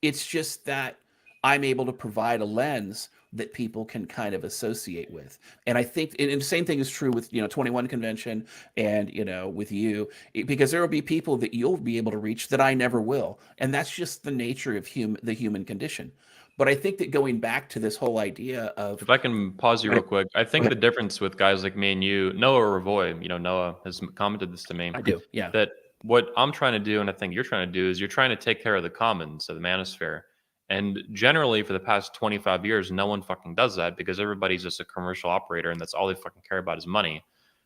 It's just that I'm able to provide a lens that people can kind of associate with. And I think, and the same thing is true with, 21 convention and, with you, because there will be people that you'll be able to reach that I never will. And that's just the nature of the human condition. But I think that going back to this whole idea of, If I can pause you real quick, I think the difference with guys like me and you, Noah Ravoy, Noah has commented this to me, I do, yeah. that what I'm trying to do, and I think you're trying to do, is you're trying to take care of the commons of the manosphere. And generally, for the past 25 years, no one fucking does that because everybody's just a commercial operator, and that's all they fucking care about is money.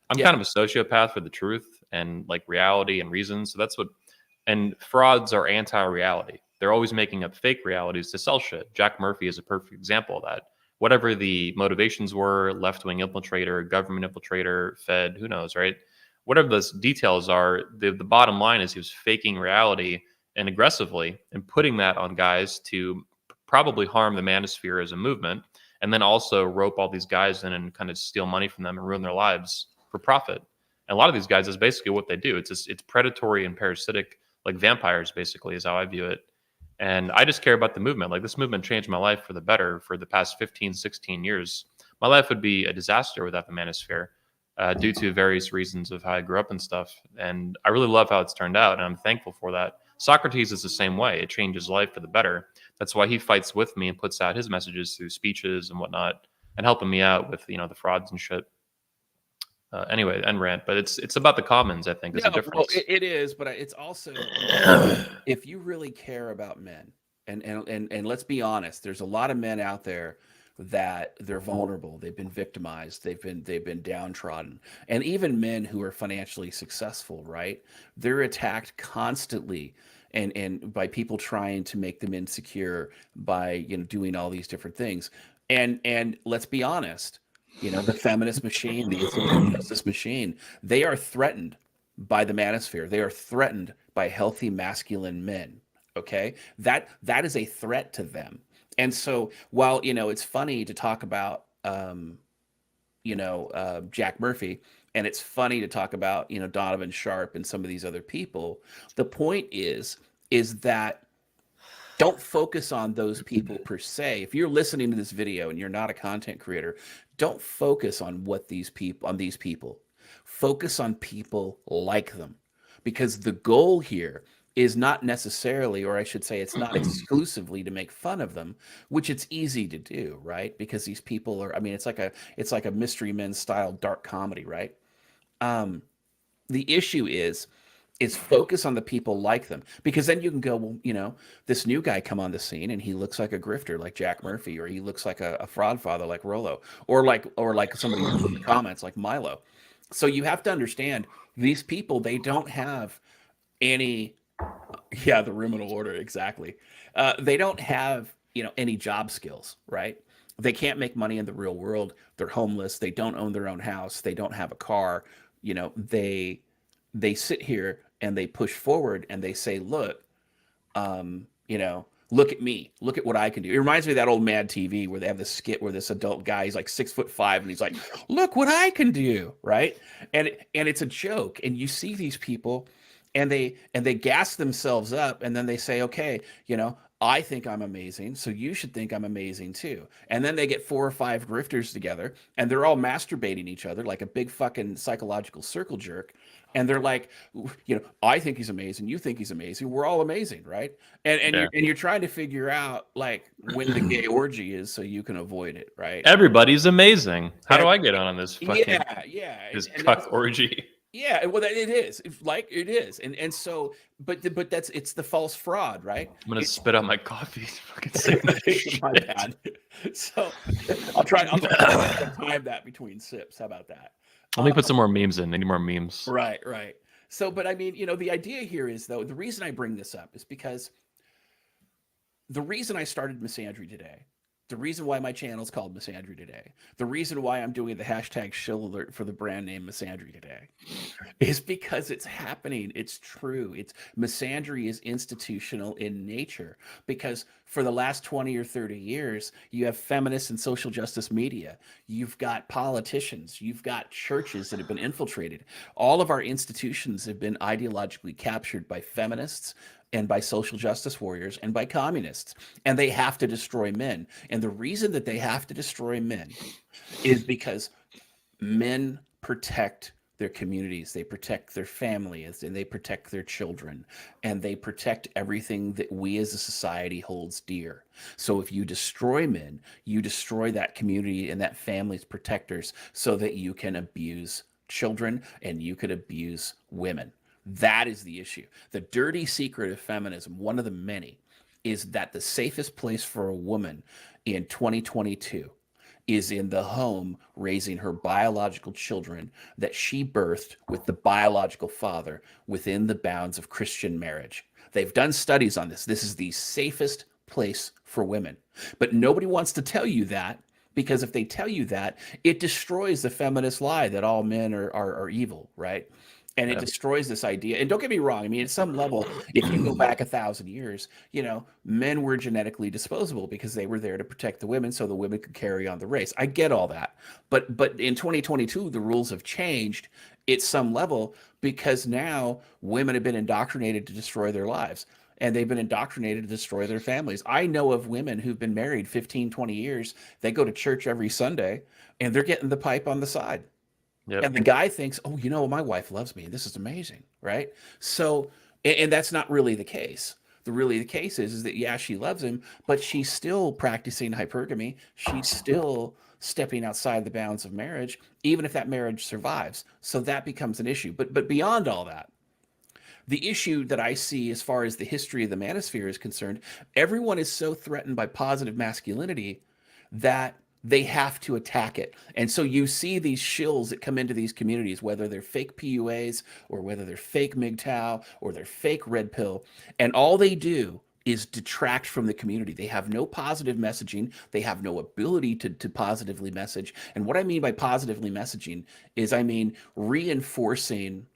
I'm Yeah. kind of a sociopath for the truth and like reality and reason. So that's what, and frauds are anti-reality. They're always making up fake realities to sell shit. Jack Murphy is a perfect example of that. Whatever the motivations were, left-wing infiltrator, government infiltrator, Fed, who knows, right? Whatever those details are, the bottom line is he was faking reality and aggressively and putting that on guys to probably harm the manosphere as a movement, and then also rope all these guys in and kind of steal money from them and ruin their lives for profit. And a lot of these guys is basically what they do. It's predatory and parasitic, like vampires, basically, is how I view it. And I just care about the movement. Like, this movement changed my life for the better for the past 15, 16 years. My life would be a disaster without the manosphere due to various reasons of how I grew up and stuff. And I really love how it's turned out, and I'm thankful for that. Socrates is the same way. It changed his life for the better. That's why he fights with me and puts out his messages through speeches and whatnot and helping me out with, the frauds and shit. Anyway, end rant, but it's about the commons, I think, is the difference. Well, it is, but it's also, if you really care about men, and let's be honest, there's a lot of men out there that they're vulnerable, they've been victimized, they've been downtrodden, and even men who are financially successful, right? They're attacked constantly and by people trying to make them insecure by doing all these different things. And let's be honest, the feminist machine, the social justice machine, they are threatened by the manosphere. They are threatened by healthy masculine men. Okay, that is a threat to them. And so, while it's funny to talk about, Jack Murphy, and it's funny to talk about Donovan Sharp and some of these other people, the point is that don't focus on those people per se. If you're listening to this video and you're not a content creator, don't focus on these people. Focus on people like them, because the goal here is not necessarily, or I should say, it's not exclusively to make fun of them, which it's easy to do, right? Because these people are, I mean, it's like a Mystery Men style dark comedy, right? The issue is focus on the people like them, because then you can go, well, this new guy come on the scene and he looks like a grifter like Jack Murphy, or he looks like a fraud father like Rollo, or like somebody in the comments like Milo. So you have to understand, these people, they don't have any, yeah, the ruminal order, exactly. They don't have any job skills, right? They can't make money in the real world. They're homeless. They don't own their own house. They don't have a car. They sit here and they push forward and they say, look, look at me, look at what I can do. It reminds me of that old Mad TV where they have this skit where this adult guy, he's like 6'5" and he's like, look what I can do, right? And it's a joke, and you see these people and they gas themselves up, and then they say, okay, I think I'm amazing, so you should think I'm amazing too. And then they get 4 or 5 grifters together, and they're all masturbating each other like a big fucking psychological circle jerk. And they're like, I think he's amazing, you think he's amazing, we're all amazing, right? And you're trying to figure out like when the gay orgy is so you can avoid it, right? Everybody's amazing. How do I get on this fucking yeah this cuck orgy? Yeah, well, it is. Like it is, and so, but it's the false fraud, right? I'm gonna It's spit out my coffee. It's fucking sick of this my shit. bad. So I'll try to time that between sips. How about that? Let me put some more memes in. I need more memes. Right, right. So, but I mean, the idea here is though the reason I bring this up is because the reason I started Misandry today, the reason why my channel is called Misandry today, the reason why I'm doing the hashtag shill alert for the brand name Misandry today is because it's happening. It's true. It's misandry is institutional in nature because for the last 20 or 30 years, you have feminists and social justice media. You've got politicians. You've got churches that have been infiltrated. All of our institutions have been ideologically captured by feminists and by social justice warriors and by communists. And they have to destroy men. And the reason that they have to destroy men is because men protect their communities, they protect their families, and they protect their children, and they protect everything that we as a society holds dear. So if you destroy men, you destroy that community and that family's protectors so that you can abuse children and you could abuse women. That is the issue. The dirty secret of feminism, one of the many, is that the safest place for a woman in 2022 is in the home raising her biological children that she birthed with the biological father within the bounds of Christian marriage. They've done studies on this. This is the safest place for women. But nobody wants to tell you that because if they tell you that, it destroys the feminist lie that all men are evil, right? And it Yeah. destroys this idea. And don't get me wrong. I mean, at some level, if you go back 1,000 years, men were genetically disposable because they were there to protect the women so the women could carry on the race. I get all that. But in 2022, the rules have changed at some level because now women have been indoctrinated to destroy their lives and they've been indoctrinated to destroy their families. I know of women who've been married 15, 20 years. They go to church every Sunday and they're getting the pipe on the side. And Yep. the guy thinks, oh, my wife loves me. This is amazing, right? So, and that's not really the case. The case is that yeah, she loves him, but she's still practicing hypergamy. She's still stepping outside the bounds of marriage, even if that marriage survives. So that becomes an issue. But beyond all that, the issue that I see as far as the history of the manosphere is concerned, everyone is so threatened by positive masculinity that they have to attack it. And so you see these shills that come into these communities, whether they're fake PUAs or whether they're fake MGTOW or they're fake red pill, and all they do is detract from the community. They have no positive messaging. They have no ability to positively message. And what I mean by positively messaging is I mean reinforcing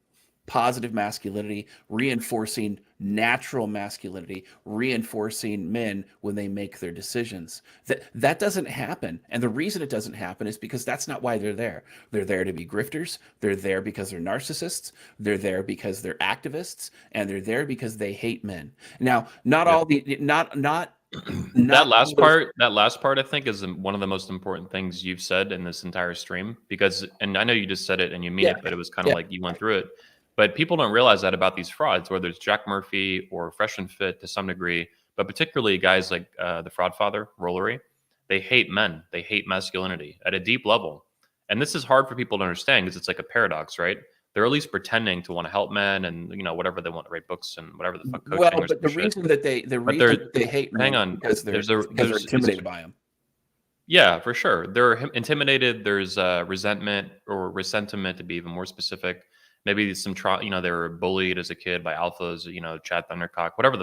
positive masculinity, reinforcing natural masculinity, reinforcing men when they make their decisions. That doesn't happen. And the reason it doesn't happen is because that's not why they're there. They're there to be grifters. They're there because they're narcissists. They're there because they're activists, and they're there because they hate men. Now, not Yep. all the not That not all last those, part, that last part, I think, is one of the most important things you've said in this entire stream. Because, and I know you just said it and you mean yeah, it, but it was kind of yeah. like you went through it. But people don't realize that about these frauds, whether it's Jack Murphy or Fresh and Fit to some degree, but particularly guys like the Fraud Father, Rollery. They hate men. They hate masculinity at a deep level. And this is hard for people to understand because it's like a paradox, right? They're at least pretending to want to help men and whatever they want to write books and whatever the fuck coaching Well, or but some shit. the But reason that they hate hang men is on, because they're there's it's intimidated by them. yeah, for sure. They're intimidated. There's resentment or resentment, to be even more specific. Maybe some they were bullied as a kid by alphas, Chad Thundercock, whatever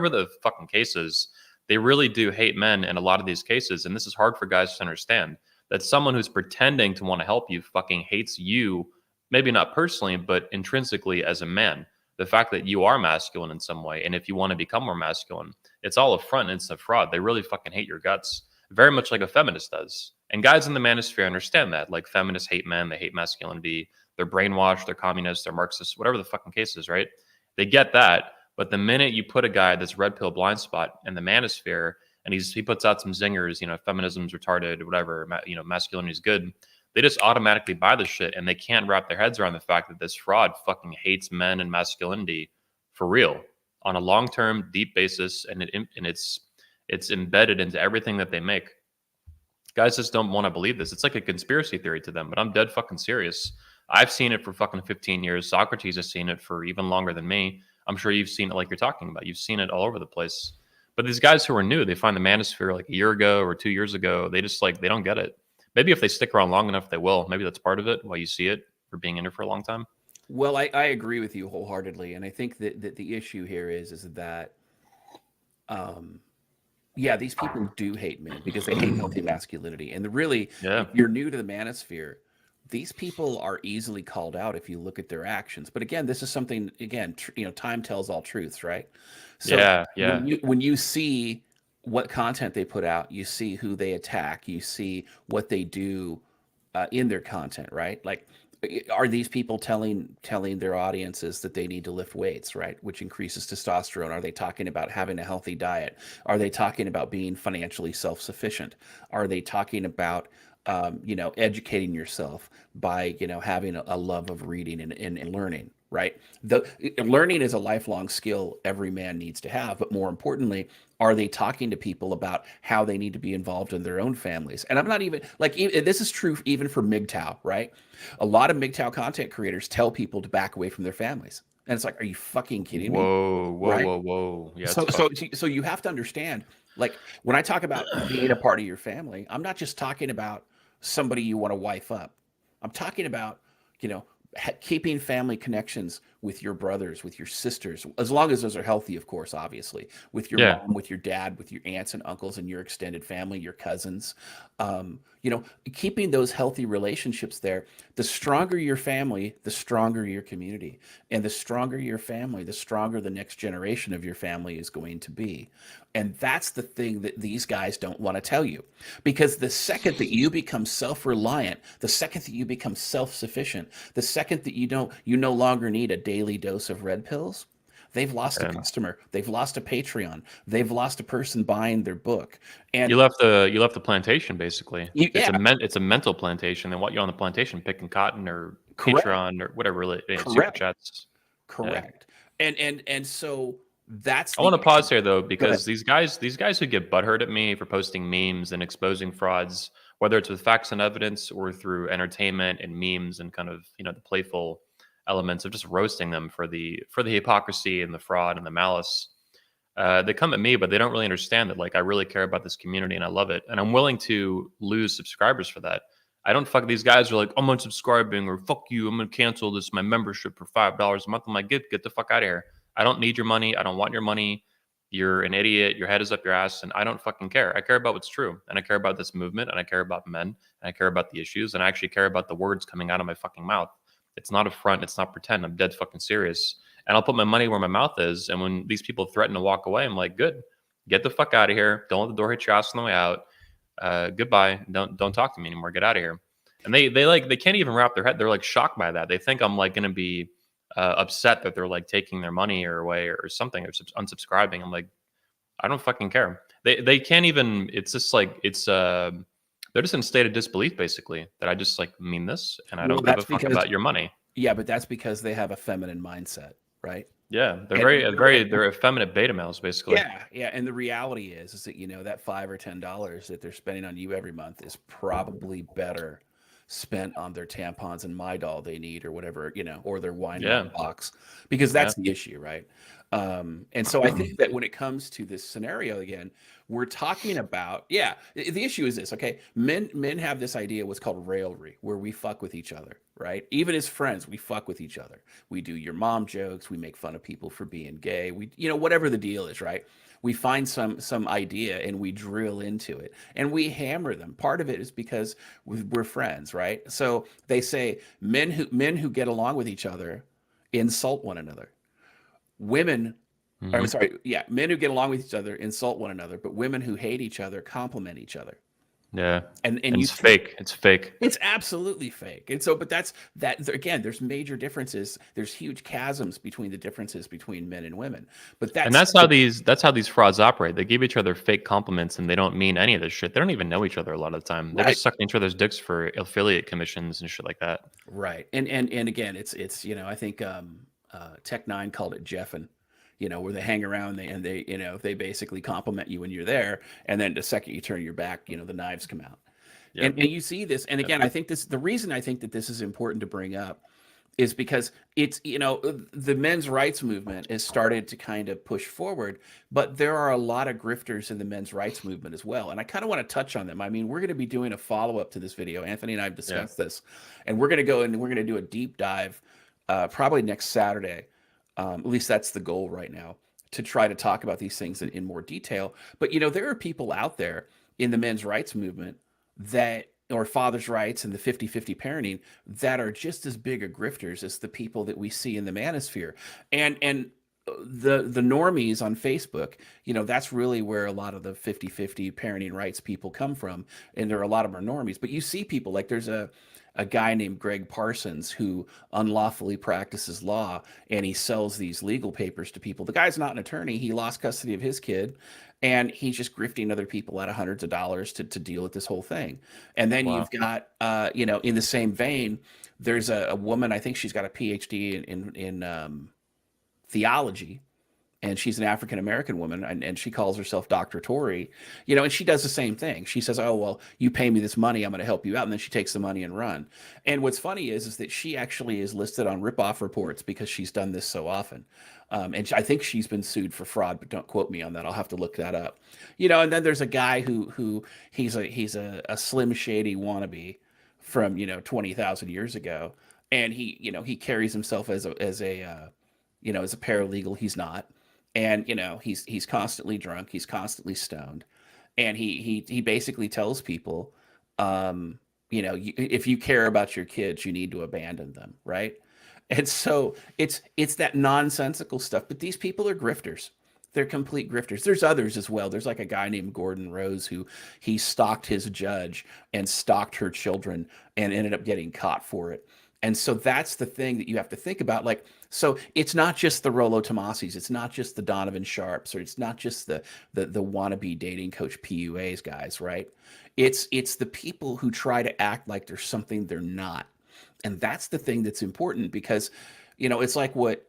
the fucking case is. They really do hate men in a lot of these cases, and this is hard for guys to understand. That someone who's pretending to want to help you fucking hates you, maybe not personally, but intrinsically as a man. The fact that you are masculine in some way, and if you want to become more masculine, it's all a front. It's a fraud. They really fucking hate your guts very much like a feminist does. And guys in the manosphere understand that. Like feminists hate men, they hate masculinity, they're brainwashed, they're communists, they're Marxists, whatever the fucking case is, right? They get that. But the minute you put a guy that's red pill blind spot in the manosphere and he puts out some zingers, feminism's retarded, whatever, masculinity is good, they just automatically buy the shit and they can't wrap their heads around the fact that this fraud fucking hates men and masculinity for real on a long-term, deep basis, and it's embedded into everything that they make. Guys just don't want to believe this. It's like a conspiracy theory to them, but I'm dead fucking serious. I've seen it for fucking 15 years. Socrates has seen it for even longer than me. I'm sure you've seen it like you're talking about. You've seen it all over the place. But these guys who are new, they find the Manosphere like a year ago or 2 years ago. They just like they don't get it. Maybe if they stick around long enough, they will. Maybe that's part of it. Why you see it for being in it for a long time. Well, I agree with you wholeheartedly, and I think that the issue here is that um, yeah, these people do hate men because they hate healthy masculinity. And really, Yeah, if you're new to the manosphere, these people are easily called out if you look at their actions. But again, this is something again, time tells all truths, right? So yeah, yeah. when you see what content they put out, you see who they attack, you see what they do in their content, right? Like, are these people telling their audiences that they need to lift weights, right, which increases testosterone? Are they talking about having a healthy diet? Are they talking about being financially self-sufficient? Are they talking about educating yourself by having a love of reading and learning, right? The learning is a lifelong skill every man needs to have, but more importantly, are they talking to people about how they need to be involved in their own families? And I'm not even like this is true even for MGTOW, right? A lot of MGTOW content creators tell people to back away from their families, and it's like, are you fucking kidding me? Whoa, whoa, Right? whoa, whoa. Yeah, it's So so fucked. so you have to understand, like when I talk about being a part of your family, I'm not just talking about somebody you want to wife up. I'm talking about, you know, keeping family connections with your brothers, with your sisters, as long as those are healthy, of course, obviously, with your Yeah. mom, with your dad, with your aunts and uncles and your extended family, your cousins. You know, keeping those healthy relationships there. The stronger your family, the stronger your community. And the stronger your family, the stronger the next generation of your family is going to be. And that's the thing that these guys don't want to tell you. Because the second that you become self-reliant, the second that you become self-sufficient, the second that you no longer need a daily dose of red pills, they've lost a And customer, they've lost a Patreon, they've lost a person buying their book. And you left the plantation basically. It's yeah, it's a mental plantation. They want you on the plantation picking cotton or correct, Patreon or whatever super correct, chats. Yeah. correct. And so that's I the want to issue. pause here though Go ahead. because these guys who get butthurt at me for posting memes and exposing frauds, whether it's with facts and evidence or through entertainment and memes and kind of the playful elements of just roasting them for the hypocrisy and the fraud and the malice. They come at me, but they don't really understand that. Like, I really care about this community and I love it, and I'm willing to lose subscribers for that. I don't fuck these guys who are like, I'm unsubscribing or fuck you, I'm gonna cancel this my membership for $5 a month. I'm like, get the fuck out of here. I don't need your money. I don't want your money. You're an idiot. Your head is up your ass, and I don't fucking care. I care about what's true, and I care about this movement, and I care about men, and I care about the issues, and I actually care about the words coming out of my fucking mouth. It's not a front. It's not pretend. I'm dead fucking serious, and I'll put my money where my mouth is. And when these people threaten to walk away, I'm like, good, get the fuck out of here. Don't let the door hit your ass on the way out. Goodbye. Don't talk to me anymore. Get out of here. And they can't even wrap their head. They're like shocked by that. They think I'm like gonna be upset that they're like taking their money or away or something or unsubscribing. I'm like, I don't fucking care. They can't even. It's just like they're just in a state of disbelief basically that I just like mean this and I Well, don't give a that's fuck because about your money. yeah, but that's because they have a feminine mindset, right? Yeah, they're And they're effeminate beta males basically. yeah, yeah, and the reality is that that $5 or $10 that they're spending on you every month is probably better spent on their tampons and my doll they need or whatever, or their wine in Yeah, the box, because yeah, that's the issue, right? And so I think that when it comes to this scenario again, we're talking about yeah, the issue is this, okay? Men have this idea what's called raillery, where we fuck with each other, right? Even as friends, we fuck with each other. We do your mom jokes, we make fun of people for being gay, we whatever the deal is, right? We find some idea and we drill into it and we hammer them. Part of it is because we're friends, right? So they say men who get along with each other insult one another. Women, I'm hmm sorry, yeah, men who get along with each other insult one another, but women who hate each other compliment each other. yeah. And And you it's fake. It's fake. it's absolutely fake. And so, but that again, there's major differences. There's huge chasms between the differences between men and women. But And that's that's how these frauds operate. They give each other fake compliments and they don't mean any of this shit. They don't even know each other a lot of the time. They're right. just sucking each other's dicks for affiliate commissions and shit like that. Right. And again, it's I think Tech Nine called it Jeffin, where they hang around and they basically compliment you when you're there, and then the second you turn your back, the knives come out. Yep. And you see this, and Yep. again, I think the reason I think that this is important to bring up is because it's, the men's rights movement has started to kind of push forward, but there are a lot of grifters in the men's rights movement as well. And I kind of want to touch on them. I mean, we're going to be doing a follow-up to this video. Anthony and I have Yeah. discussed this, and we're going to go and we're going to do a deep dive probably next Saturday. At least that's the goal right now, to try to talk about these things in more detail. But there are people out there in the men's rights movement that, or fathers' rights and the 50-50 parenting, that are just as big a grifters as the people that we see in the manosphere. And the normies on Facebook, that's really where a lot of the 50-50 parenting rights people come from. And there are a lot of our normies. But you see people like, there's a guy named Greg Parsons who unlawfully practices law, and he sells these legal papers to people. The guy's not an attorney. He lost custody of his kid, and he's just grifting other people out of hundreds of dollars to deal with this whole thing. And then Wow. you've got, in the same vein, there's a woman, I think she's got a PhD in theology, and she's an African American woman, and she calls herself Dr. Tori, and she does the same thing. She says, "Oh, well, you pay me this money, I'm going to help you out," and then she takes the money and run. And what's funny is that she actually is listed on ripoff reports because she's done this so often. And I think she's been sued for fraud, but don't quote me on that. I'll have to look that up. And then there's a guy who he's a Slim Shady wannabe from 20,000 years ago, and he carries himself as a paralegal. He's not. And he's constantly drunk, he's constantly stoned, and he basically tells people, if you care about your kids, you need to abandon them, right? And so it's that nonsensical stuff. But these people are grifters. They're complete grifters. There's others as well. There's like a guy named Gordon Rose who he stalked his judge and stalked her children and ended up getting caught for it. And so that's the thing that you have to think about. Like, so it's not just the Rollo Tomasis, it's not just the Donovan Sharps, or it's not just the wannabe dating coach PUAs guys, right? It's the people who try to act like there's something they're not. And that's the thing that's important, because it's like what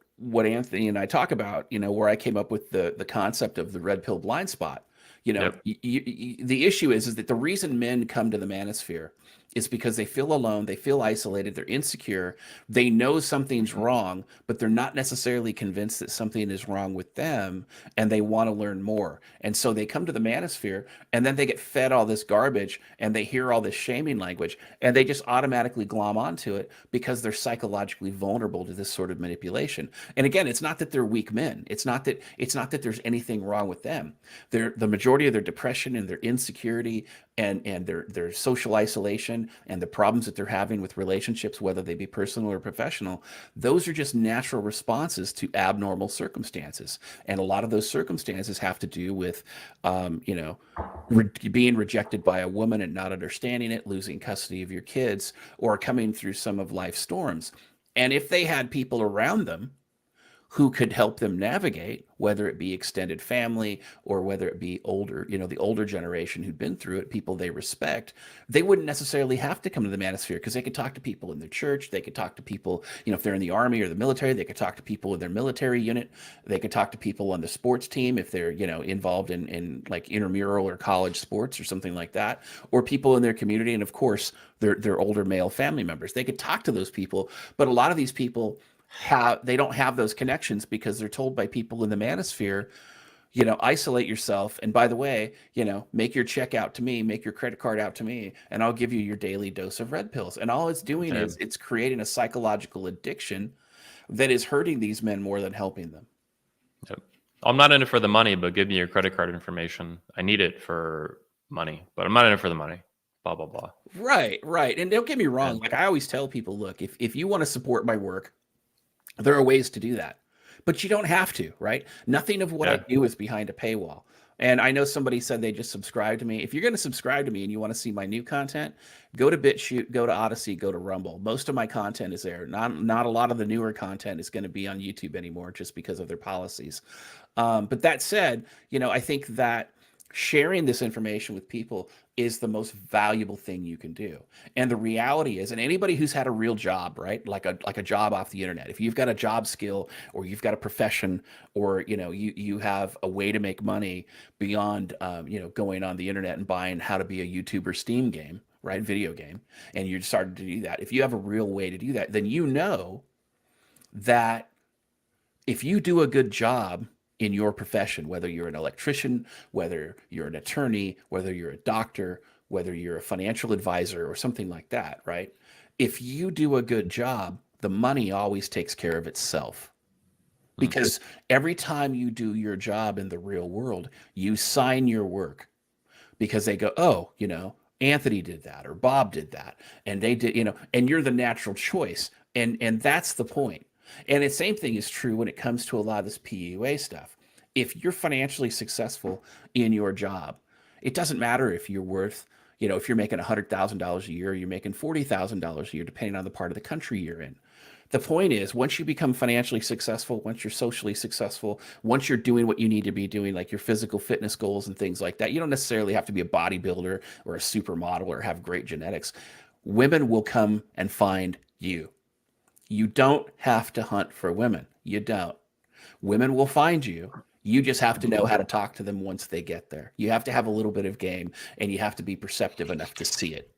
Anthony and I talk about, where I came up with the concept of the red pill blind spot. Yep. The issue is that the reason men come to the manosphere is because they feel alone, they feel isolated, they're insecure, they know something's wrong, but they're not necessarily convinced that something is wrong with them, and they want to learn more. And so they come to the manosphere, and then they get fed all this garbage, and they hear all this shaming language, and they just automatically glom onto it because they're psychologically vulnerable to this sort of manipulation. And again, it's not that they're weak men. It's not that there's anything wrong with them. The majority of their depression and their insecurity and their social isolation and the problems that they're having with relationships, whether they be personal or professional, those are just natural responses to abnormal circumstances. And a lot of those circumstances have to do with, being rejected by a woman and not understanding it, losing custody of your kids, or coming through some of life's storms. And if they had people around them who could help them navigate, whether it be extended family or whether it be older, the older generation who'd been through it, people they respect, they wouldn't necessarily have to come to the manosphere, because they could talk to people in their church. They could talk to people, if they're in the army or the military, they could talk to people in their military unit. They could talk to people on the sports team if they're, involved in like intramural or college sports or something like that, or people in their community. And of course, their older male family members. They could talk to those people. But a lot of these people they don't have those connections because they're told by people in the manosphere, isolate yourself. And by the way, make your check out to me, make your credit card out to me, and I'll give you your daily dose of red pills. And all it's doing is it's creating a psychological addiction that is hurting these men more than helping them. Yep. I'm not in it for the money, but give me your credit card information. I need it for money, but I'm not in it for the money. Blah, blah, blah. Right. And don't get me wrong. Like I always tell people, look, if you want to support my work, there are ways to do that, but you don't have to, right? Nothing of what I do is behind a paywall. And I know somebody said they just subscribed to me. If you're going to subscribe to me and you want to see my new content, go to BitChute, go to Odyssey, go to Rumble. Most of my content is there. Not a lot of the newer content is going to be on YouTube anymore, just because of their policies. But that said, I think that sharing this information with people is the most valuable thing you can do. And the reality is, and anybody who's had a real job, right? Like a job off the internet, if you've got a job skill, or you've got a profession, or, you have a way to make money beyond, going on the internet and buying How to Be a YouTuber Steam game, right? Video game, and you started to do that. If you have a real way to do that, then you know that if you do a good job in your profession, whether you're an electrician, whether you're an attorney, whether you're a doctor, whether you're a financial advisor or something like that, right? If you do a good job, the money always takes care of itself. Mm. Because every time you do your job in the real world, you sign your work because they go, oh, Anthony did that or Bob did that, and they did, and you're the natural choice, and that's the point. And the same thing is true when it comes to a lot of this PUA stuff. If you're financially successful in your job, it doesn't matter if you're worth, if you're making $100,000 a year, or you're making $40,000 a year, depending on the part of the country you're in. The point is, once you become financially successful, once you're socially successful, once you're doing what you need to be doing, like your physical fitness goals and things like that, you don't necessarily have to be a bodybuilder or a supermodel or have great genetics. Women will come and find you. You don't have to hunt for women. You don't. Women will find you. You just have to know how to talk to them once they get there. You have to have a little bit of game, and you have to be perceptive enough to see it.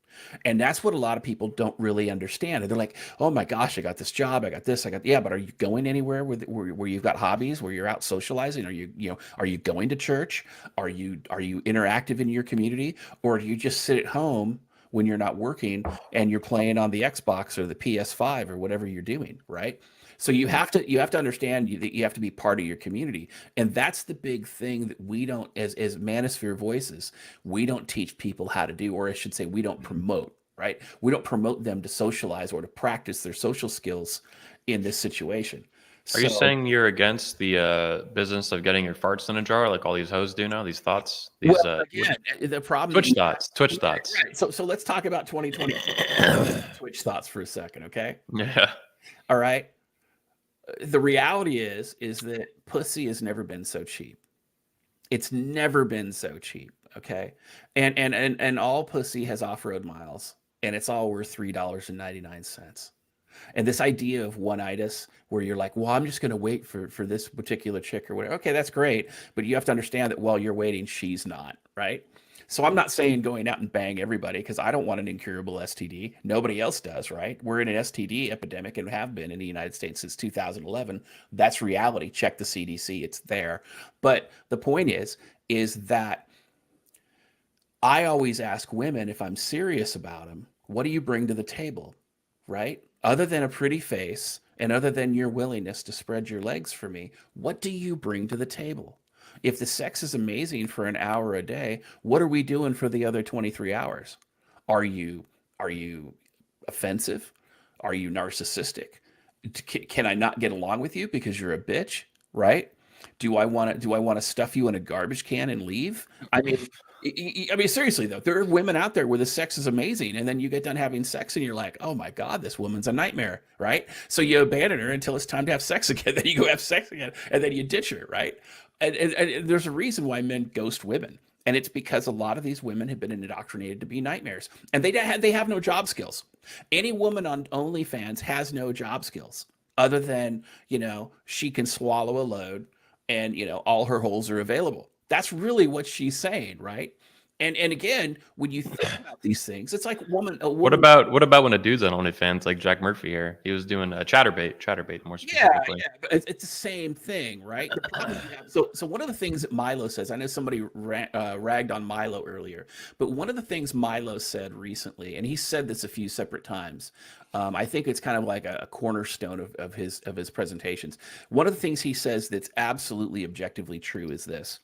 And that's what a lot of people don't really understand. And they're like, oh my gosh, I got this job. I got this. Yeah, but are you going anywhere where you've got hobbies, where you're out socializing? Are you going to church? Are you interactive in your community? Or do you just sit at home when you're not working and you're playing on the Xbox or the PS5 or whatever you're doing, right? So you have to understand that you have to be part of your community, and that's the big thing that we don't, as Manosphere voices, we don't teach people how to do, or I should say, we don't promote. Right? We don't promote them to socialize or to practice their social skills in this situation. Are you So, saying you're against the business of getting your farts in a jar like all these hoes do now? These thoughts, well, these again, the problem Twitch is, thoughts, Twitch right, thoughts. right. So let's talk about 2020 Twitch thoughts for a second, okay? Yeah. All right. The reality is that pussy has never been so cheap. It's never been so cheap, okay? And all pussy has off-road miles, and it's all worth $3.99. And this idea of one-itis, where you're like, well, I'm just going to wait for this particular chick or whatever. Okay, that's great, but you have to understand that while you're waiting, she's not, right? So I'm not saying going out and bang everybody, because I don't want an incurable STD. Nobody else does, right? We're in an STD epidemic and have been in the United States since 2011. That's reality. Check the CDC; it's there. But the point is that I always ask women, if I'm serious about them, what do you bring to the table, right? Other than a pretty face and other than your willingness to spread your legs for me, what do you bring to the table? If the sex is amazing for an hour a day, what are we doing for the other 23 hours? Are you offensive? Are you narcissistic? Can I not get along with you because you're a bitch, right? Do I want to stuff you in a garbage can and leave? I mean, I mean, seriously though, there are women out there where the sex is amazing, and then you get done having sex, and you're like, "Oh my god, this woman's a nightmare," right? So you abandon her until it's time to have sex again. Then you go have sex again, and then you ditch her, right? And there's a reason why men ghost women, and it's because a lot of these women have been indoctrinated to be nightmares, and they have no job skills. Any woman on OnlyFans has no job skills other than she can swallow a load, and all her holes are available. That's really what she's saying, right? And again, when you think about these things, it's like a What woman. about what about when a dude's on OnlyFans like Jack Murphy here? He was doing a chatterbait more Yeah, specifically. yeah, but it's the same thing, right? The problem you have, so one of the things that Milo says, I know somebody ragged on Milo earlier, but one of the things Milo said recently, and he said this a few separate times, I think it's kind of like a cornerstone of his presentations. One of the things he says that's absolutely objectively true is this: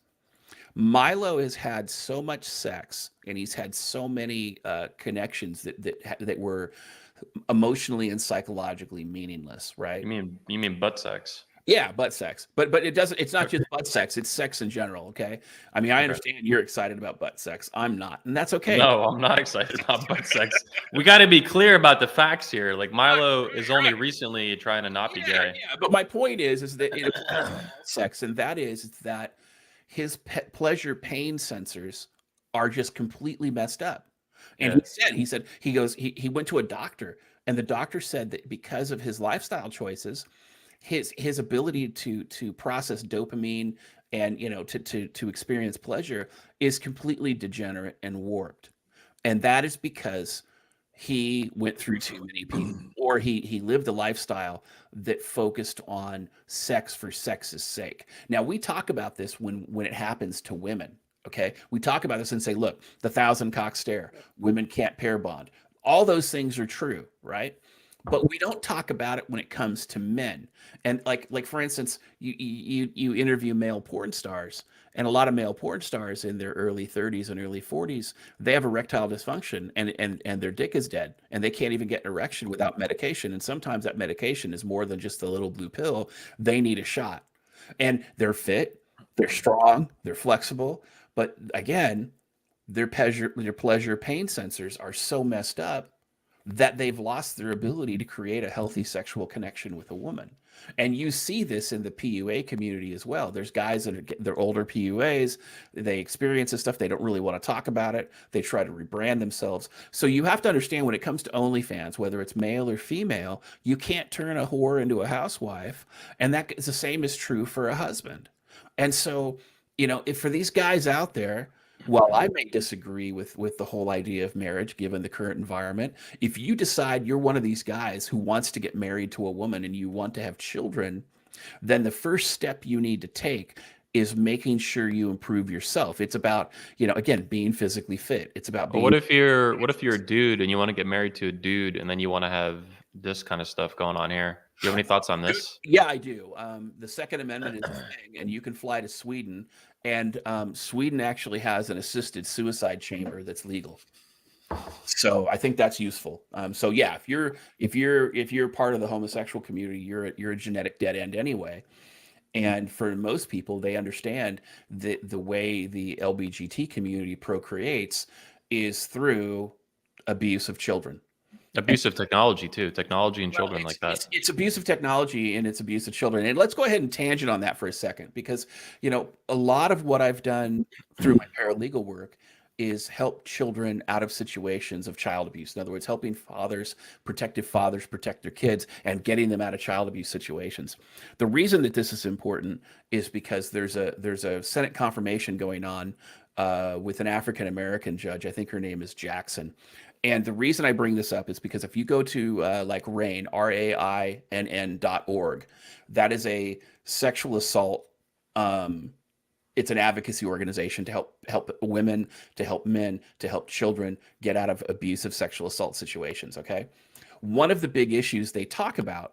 Milo has had so much sex, and he's had so many connections that were emotionally and psychologically meaningless, right? You mean butt sex? Yeah, butt sex. But it doesn't, it's not just butt sex, it's sex in general, okay? I mean, I Okay. understand you're excited about butt sex. I'm not, and that's okay. No, I'm not excited about butt sex. We got to be clear about the facts here. Like Right, Milo is only right. recently trying to not be Yeah, gay. yeah. But my point is that it applies to all sex, and that is that his pleasure pain sensors are just completely messed up. And Yeah. he went to a doctor, and the doctor said that because of his lifestyle choices, his ability to process dopamine and to experience pleasure is completely degenerate and warped. And that is because he went through too many people, or he lived a lifestyle that focused on sex for sex's sake. Now we talk about this when it happens to women. Okay, we talk about this and say, look, the thousand cock stare, women can't pair bond. All those things are true, right? But we don't talk about it when it comes to men. And like for instance, you interview male porn stars, and a lot of male porn stars in their early 30s and early 40s, they have erectile dysfunction, and their dick is dead, and they can't even get an erection without medication. And sometimes that medication is more than just a little blue pill. They need a shot. And they're fit, they're strong, they're flexible, but again, their pleasure pain sensors are so messed up that they've lost their ability to create a healthy sexual connection with a woman. And you see this in the PUA community as well. There's guys that they're older PUAs, they experience this stuff, they don't really want to talk about it, they try to rebrand themselves. So you have to understand, when it comes to OnlyFans, whether it's male or female, you can't turn a whore into a housewife, and that is the same is true for a husband. And so, if for these guys out there, while I may disagree with the whole idea of marriage given the current environment, if you decide you're one of these guys who wants to get married to a woman and you want to have children, then the first step you need to take is making sure you improve yourself. It's about, again, being physically fit. It's about But being. what if you're a dude and you want to get married to a dude and then you want to have this kind of stuff going on here? Do you have any thoughts on this? Yeah, I do. The Second Amendment is a thing, and you can fly to Sweden, and Sweden actually has an assisted suicide chamber that's legal. So I think that's useful. So yeah, if you're part of the homosexual community, you're a genetic dead end anyway. And for most people, they understand that the way the LBGT community procreates is through abuse of children. Abusive technology too, technology and Well, children it's like that. it's it's abuse of technology, and it's abuse of children. And let's go ahead and tangent on that for a second, because a lot of what I've done through my paralegal work is help children out of situations of child abuse. In other words, helping protective fathers protect their kids and getting them out of child abuse situations. The reason that this is important is because there's a Senate confirmation going on with an African American judge. I think her name is Jackson. And the reason I bring this up is because if you go to like RAINN, RAINN.org, that is a sexual assault. It's an advocacy organization to help women, to help men, to help children get out of abusive sexual assault situations. Okay, one of the big issues they talk about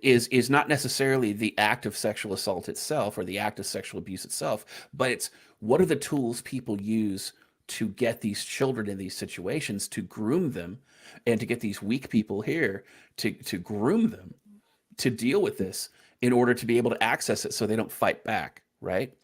is not necessarily the act of sexual assault itself or the act of sexual abuse itself, but it's what are the tools people use to get these children in these situations, to groom them, and to get these weak people here to groom them to deal with this in order to be able to access it so they don't fight back, right?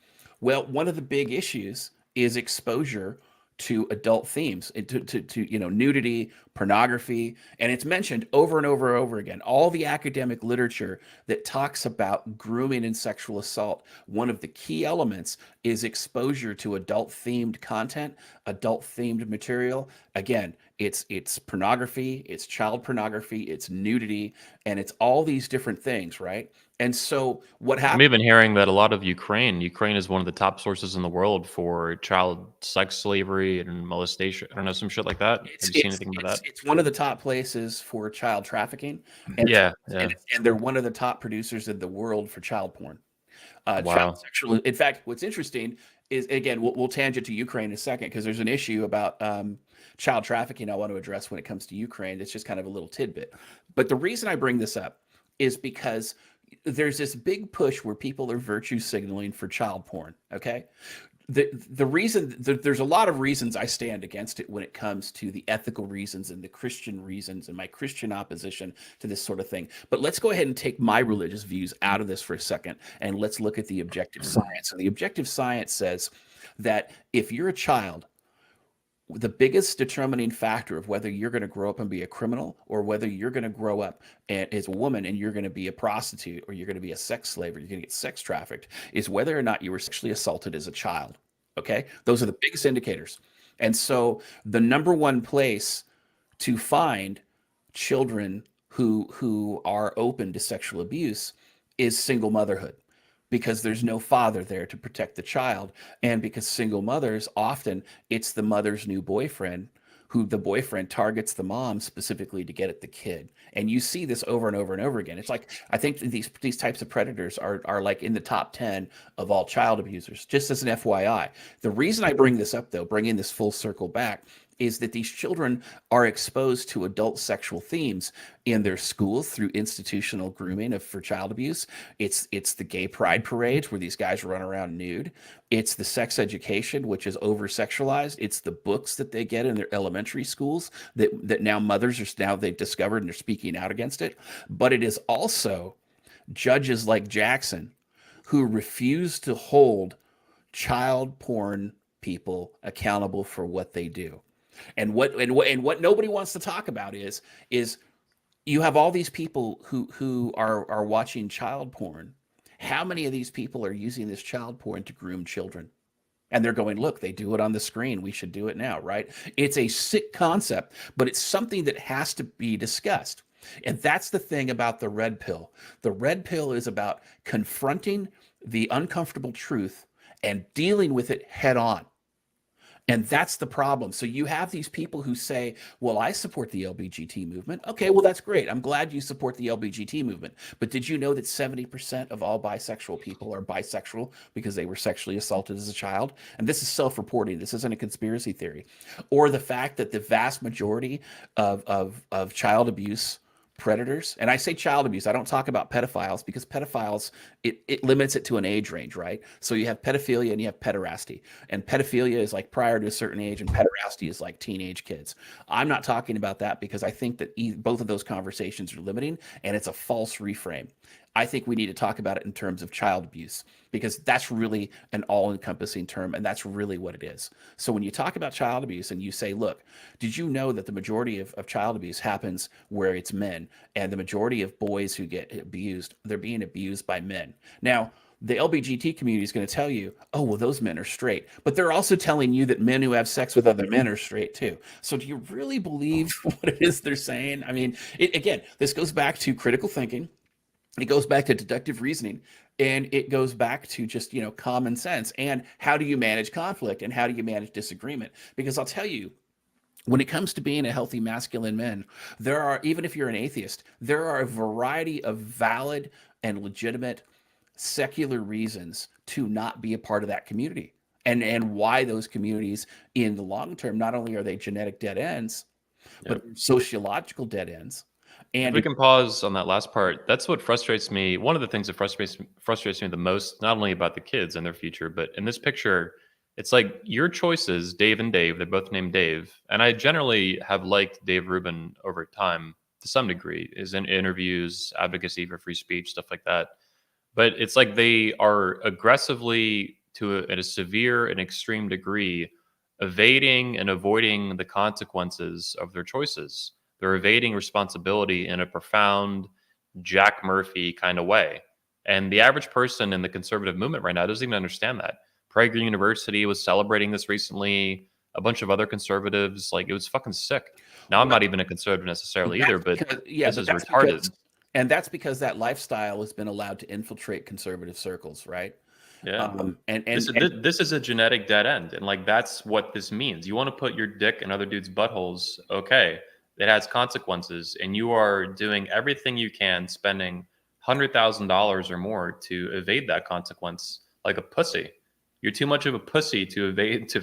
Well, one of the big issues is exposure to adult themes, to nudity, pornography, and it's mentioned over and over and over again. All the academic literature that talks about grooming and sexual assault, one of the key elements is exposure to adult themed content, adult themed material. Again, it's pornography, it's child pornography, it's nudity, and it's all these different things, right? And so what I'm happens? even hearing that a lot of Ukraine is one of the top sources in the world for child sex slavery and molestation. I don't know, some shit like that. Have It's you seen it's anything about it's that? it's one of the top places for child trafficking, and Yeah, yeah. and they're one of the top producers in the world for child porn. Child Wow. sexual. In fact, what's interesting is, again, we'll tangent to Ukraine in a second, because there's an issue about child trafficking I want to address when it comes to Ukraine. It's just kind of a little tidbit. But the reason I bring this up is because there's this big push where people are virtue signaling for child porn. Okay, the reason there's a lot of reasons I stand against it when it comes to the ethical reasons and the Christian reasons and my Christian opposition to this sort of thing. But let's go ahead and take my religious views out of this for a second, and let's look at the objective science. And the objective science says that if you're a child, the biggest determining factor of whether you're going to grow up and be a criminal, or whether you're going to grow up as a woman and you're going to be a prostitute, or you're going to be a sex slave, or you're going to get sex trafficked, is whether or not you were sexually assaulted as a child. Okay, those are the biggest indicators. And so the number one place to find children who are open to sexual abuse is single motherhood, because there's no father there to protect the child, and because single mothers, often it's the mother's new boyfriend who the boyfriend targets the mom specifically to get at the kid. And you see this over and over and over again. It's like, I think that these types of predators are like in the top 10 of all child abusers, just as an FYI. The reason I bring this up, though, bringing this full circle back, is that these children are exposed to adult sexual themes in their schools through institutional grooming for child abuse. It's the gay pride parades where these guys run around nude. It's the sex education, which is over sexualized. It's the books that they get in their elementary schools that now mothers are now they've discovered and they're speaking out against it. But it is also judges like Jackson who refuse to hold child porn people accountable for what they do. And what nobody wants to talk about is you have all these people who are watching child porn. How many of these people are using this child porn to groom children? And they're going, look, they do it on the screen. We should do it now, right? It's a sick concept, but it's something that has to be discussed. And that's the thing about the red pill. The red pill is about confronting the uncomfortable truth and dealing with it head on. And that's the problem. So you have these people who say, well, I support the LBGT movement. Okay, well, that's great. I'm glad you support the LBGT movement. But did you know that 70% of all bisexual people are bisexual because they were sexually assaulted as a child? And this is self-reporting. This isn't a conspiracy theory. Or the fact that the vast majority of child abuse predators, and I say child abuse, I don't talk about pedophiles because pedophiles, it limits it to an age range, right? So you have pedophilia and you have pederasty, and pedophilia is like prior to a certain age and pederasty is like teenage kids. I'm not talking about that because I think that both of those conversations are limiting and it's a false reframe. I think we need to talk about it in terms of child abuse because that's really an all-encompassing term and that's really what it is. So when you talk about child abuse and you say, look, did you know that the majority of child abuse happens where it's men, and the majority of boys who get abused, they're being abused by men? Now, the LBGT community is going to tell you, oh, well, those men are straight. But they're also telling you that men who have sex with other men are straight too. So do you really believe what it is they're saying? I mean, again, this goes back to critical thinking. It goes back to deductive reasoning, and it goes back to just, common sense. And how do you manage conflict and how do you manage disagreement? Because I'll tell you, when it comes to being a healthy masculine man, there are, even if you're an atheist, there are a variety of valid and legitimate secular reasons to not be a part of that community. And why those communities in the long term, not only are they genetic dead ends, but sociological dead ends. If And we can pause on that last part, that's what frustrates me. One of the things that frustrates me the most, not only about the kids and their future, but in this picture, it's like your choices, Dave and Dave, they're both named Dave. And I generally have liked Dave Rubin over time to some degree, is in interviews, advocacy for free speech, stuff like that. But it's like they are aggressively, at a severe and extreme degree, evading and avoiding the consequences of their choices. They're evading responsibility in a profound Jack Murphy kind of way. And the average person in the conservative movement right now doesn't even understand that. Prager University was celebrating this recently. A bunch of other conservatives, like, it was fucking sick. Now, I'm not even a conservative necessarily either, but this is retarded. And that's because that lifestyle has been allowed to infiltrate conservative circles, right? Yeah. And this is a genetic dead end. And like, that's what this means. You want to put your dick in other dudes' buttholes. Okay. It has consequences. And you are doing everything you can, spending $100,000 or more to evade that consequence like a pussy. You're too much of a pussy to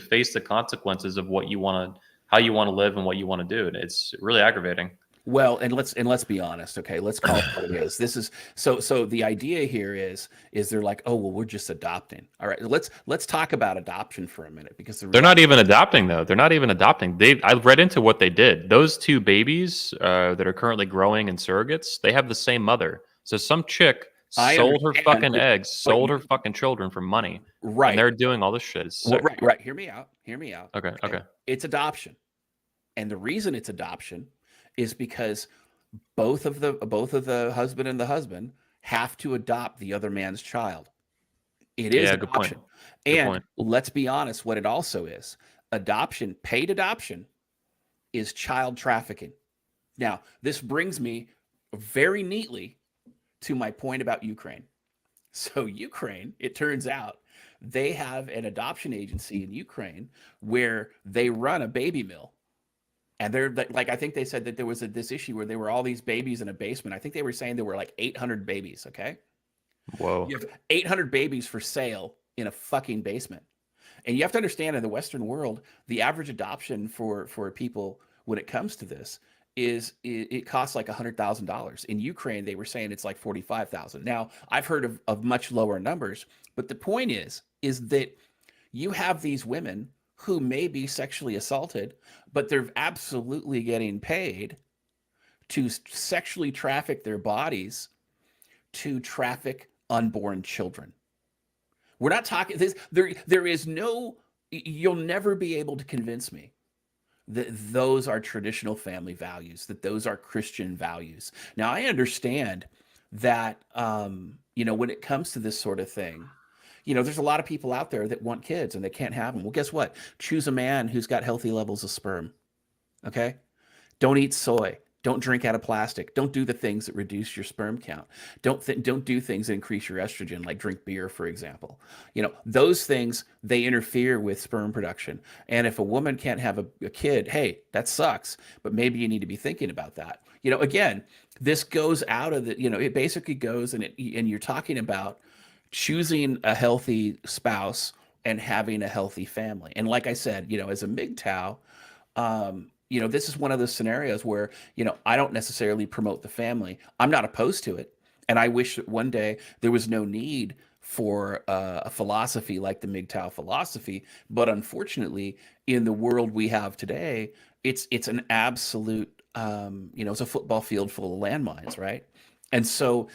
face the consequences of what you want to, how you want to live and what you want to do. And it's really aggravating. Well, and let's be honest, okay? Let's call it what it is. This is so the idea here is they're like, oh well, we're just adopting. All right, let's talk about adoption for a minute because they're not even adopting though. They're not even adopting. I read into what they did. Those two babies that are currently growing in surrogates, they have the same mother. So some chick sold her fucking eggs, sold her fucking children for money. Right. And they're doing all this shit. It's sick. Well, right. Hear me out. Okay. It's adoption. And the reason it's adoption is because both of the husband and the husband have to adopt the other man's child. It is adoption. Good point. Let's be honest, what it also is. Adoption, paid adoption, is child trafficking. Now, this brings me very neatly to my point about Ukraine. So Ukraine, it turns out, they have an adoption agency in Ukraine where they run a baby mill. And they're like, I think they said that there was this issue where there were all these babies in a basement. I think they were saying there were like 800 babies. Okay. Whoa. You have 800 babies for sale in a fucking basement. And you have to understand, in the Western world, the average adoption for people when it comes to this is it costs like $100,000. In Ukraine, they were saying it's like 45,000. Now, I've heard of much lower numbers, but the point is that you have these women who may be sexually assaulted, but they're absolutely getting paid to sexually traffic their bodies to traffic unborn children. We're not talking this. There is no. You'll never be able to convince me that those are traditional family values. That those are Christian values. Now I understand that when it comes to this sort of thing, there's a lot of people out there that want kids and they can't have them. Well, guess what? Choose a man who's got healthy levels of sperm. Okay. Don't eat soy. Don't drink out of plastic. Don't do the things that reduce your sperm count. Don't do things that increase your estrogen, like drink beer, for example. Those things, they interfere with sperm production. And if a woman can't have a kid, hey, that sucks. But maybe you need to be thinking about that. Again, this goes out of it basically goes and you're talking about choosing a healthy spouse and having a healthy family. And like I said, as a MGTOW, this is one of those scenarios where, I don't necessarily promote the family. I'm not opposed to it. And I wish that one day there was no need for a philosophy like the MGTOW philosophy. But unfortunately, in the world we have today, it's an absolute, it's a football field full of landmines, right? And so